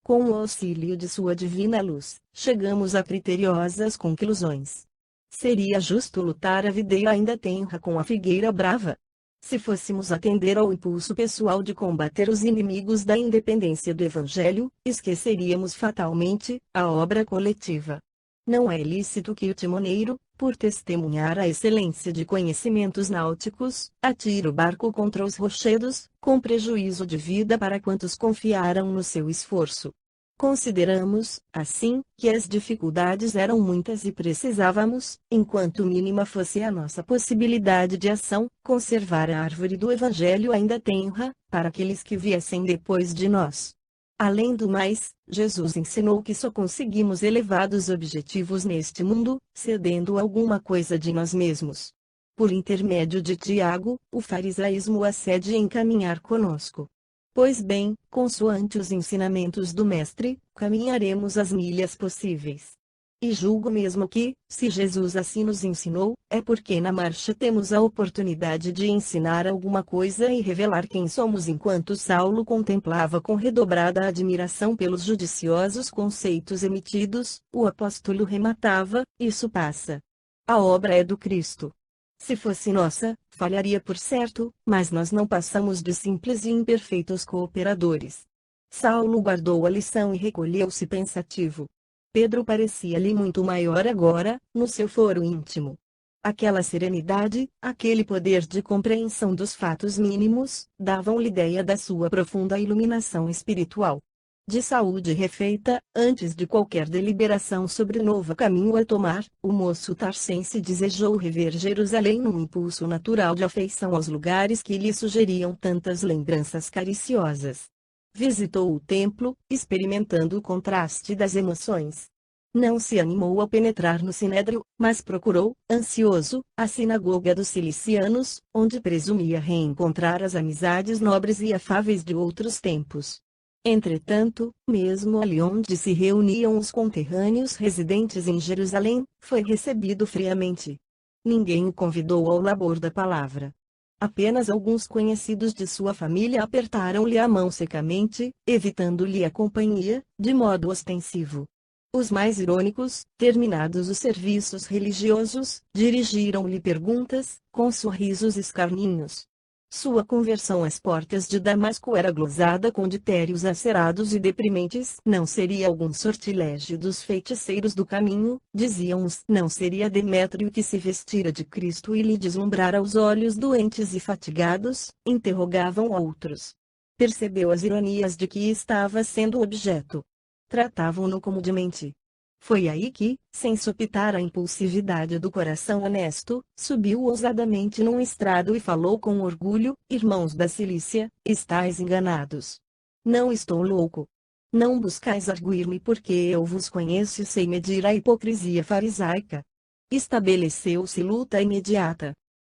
Com o auxílio de sua divina luz, chegamos a criteriosas conclusões. Seria justo lutar a videira ainda tenra com a figueira brava? Se fôssemos atender ao impulso pessoal de combater os inimigos da independência do Evangelho, esqueceríamos fatalmente a obra coletiva. Não é lícito que o timoneiro, por testemunhar a excelência de conhecimentos náuticos, atire o barco contra os rochedos, com prejuízo de vida para quantos confiaram no seu esforço. Consideramos, assim, que as dificuldades eram muitas e precisávamos, enquanto mínima fosse a nossa possibilidade de ação, conservar a árvore do Evangelho ainda tenra, para aqueles que viessem depois de nós. Além do mais, Jesus ensinou que só conseguimos elevados objetivos neste mundo, cedendo alguma coisa de nós mesmos. Por intermédio de Tiago, o farisaísmo acede em caminhar conosco. Pois bem, consoante os ensinamentos do Mestre, caminharemos as milhas possíveis. E julgo mesmo que, se Jesus assim nos ensinou, é porque na marcha temos a oportunidade de ensinar alguma coisa e revelar quem somos. Enquanto Saulo contemplava com redobrada admiração pelos judiciosos conceitos emitidos, o apóstolo rematava: isso passa. A obra é do Cristo. Se fosse nossa, falharia por certo, mas nós não passamos de simples e imperfeitos cooperadores. Saulo guardou a lição e recolheu-se pensativo. Pedro parecia-lhe muito maior agora, no seu foro íntimo. Aquela serenidade, aquele poder de compreensão dos fatos mínimos, davam-lhe ideia da sua profunda iluminação espiritual. De saúde refeita, antes de qualquer deliberação sobre o novo caminho a tomar, o moço tarsense desejou rever Jerusalém num impulso natural de afeição aos lugares que lhe sugeriam tantas lembranças cariciosas. Visitou o templo, experimentando o contraste das emoções. Não se animou a penetrar no Sinédrio, mas procurou, ansioso, a sinagoga dos Cilicianos, onde presumia reencontrar as amizades nobres e afáveis de outros tempos. Entretanto, mesmo ali onde se reuniam os conterrâneos residentes em Jerusalém, foi recebido friamente. Ninguém o convidou ao labor da palavra. Apenas alguns conhecidos de sua família apertaram-lhe a mão secamente, evitando-lhe a companhia, de modo ostensivo. Os mais irônicos, terminados os serviços religiosos, dirigiram-lhe perguntas, com sorrisos escarninhos. Sua conversão às portas de Damasco era glosada com ditérios acerados e deprimentes. Não seria algum sortilégio dos feiticeiros do caminho, diziam uns. Não seria Demétrio que se vestira de Cristo e lhe deslumbrara os olhos doentes e fatigados, interrogavam outros. Percebeu as ironias de que estava sendo objeto. Tratavam-no como demente. Foi aí que, sem sopitar a impulsividade do coração honesto, subiu ousadamente num estrado e falou com orgulho: irmãos da Cilícia, estáis enganados. Não estou louco. Não buscais arguir-me porque eu vos conheço e sei medir a hipocrisia farisaica. Estabeleceu-se luta imediata.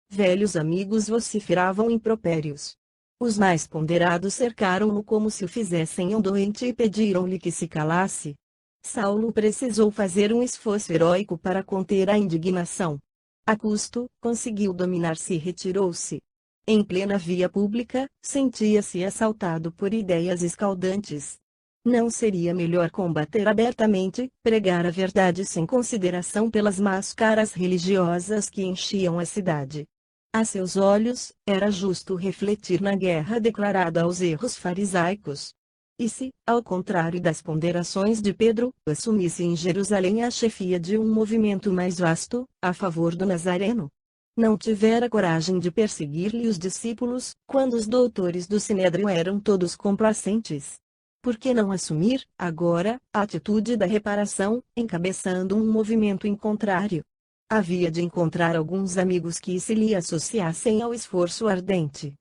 Velhos amigos vociferavam impropérios. Os mais ponderados cercaram-no como se o fizessem um doente e pediram-lhe que se calasse. Saulo precisou fazer um esforço heróico para conter a indignação. A custo, conseguiu dominar-se e retirou-se. Em plena via pública, sentia-se assaltado por ideias escaldantes. Não seria melhor combater abertamente, pregar a verdade sem consideração pelas máscaras religiosas que enchiam a cidade? A seus olhos, era justo refletir na guerra declarada aos erros farisaicos. E se, ao contrário das ponderações de Pedro, assumisse em Jerusalém a chefia de um movimento mais vasto, a favor do Nazareno? Não tivera coragem de perseguir-lhe os discípulos, quando os doutores do Sinédrio eram todos complacentes. Por que não assumir, agora, a atitude da reparação, encabeçando um movimento em contrário? Havia de encontrar alguns amigos que se lhe associassem ao esforço ardente.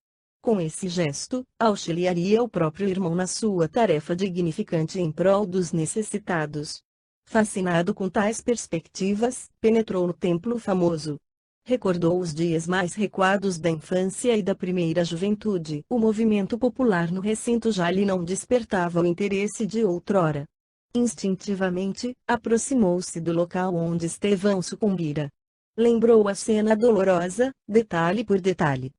Com esse gesto, auxiliaria o próprio irmão na sua tarefa dignificante em prol dos necessitados. Fascinado com tais perspectivas, penetrou no templo famoso. Recordou os dias mais recuados da infância e da primeira juventude. O movimento popular no recinto já lhe não despertava o interesse de outrora. Instintivamente, aproximou-se do local onde Estevão sucumbira. Lembrou a cena dolorosa, detalhe por detalhe.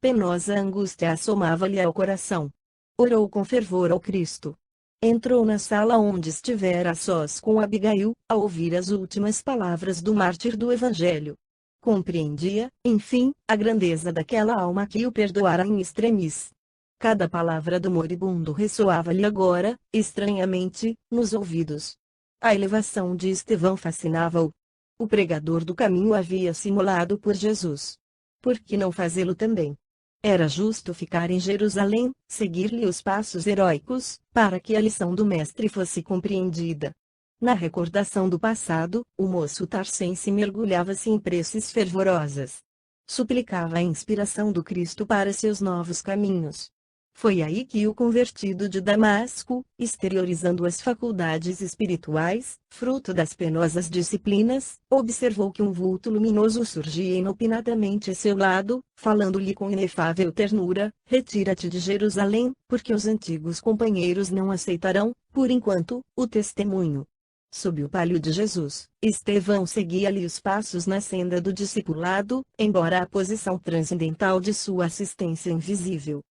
Penosa angústia assomava-lhe ao coração. Orou com fervor ao Cristo. Entrou na sala onde estivera a sós com Abigail, a ouvir as últimas palavras do mártir do Evangelho. Compreendia, enfim, a grandeza daquela alma que o perdoara em extremis. Cada palavra do moribundo ressoava-lhe agora, estranhamente, nos ouvidos. A elevação de Estevão fascinava-o. O pregador do caminho havia simulado por Jesus. Por que não fazê-lo também? Era justo ficar em Jerusalém, seguir-lhe os passos heróicos, para que a lição do mestre fosse compreendida. Na recordação do passado, o moço tarsense mergulhava-se em preces fervorosas. Suplicava a inspiração do Cristo para seus novos caminhos. Foi aí que o convertido de Damasco, exteriorizando as faculdades espirituais, fruto das penosas disciplinas, observou que um vulto luminoso surgia inopinadamente a seu lado, falando-lhe com inefável ternura: retira-te de Jerusalém, porque os antigos companheiros não aceitarão, por enquanto, o testemunho. Sob o palio de Jesus, Estevão seguia-lhe os passos na senda do discipulado, embora a posição transcendental de sua assistência invisível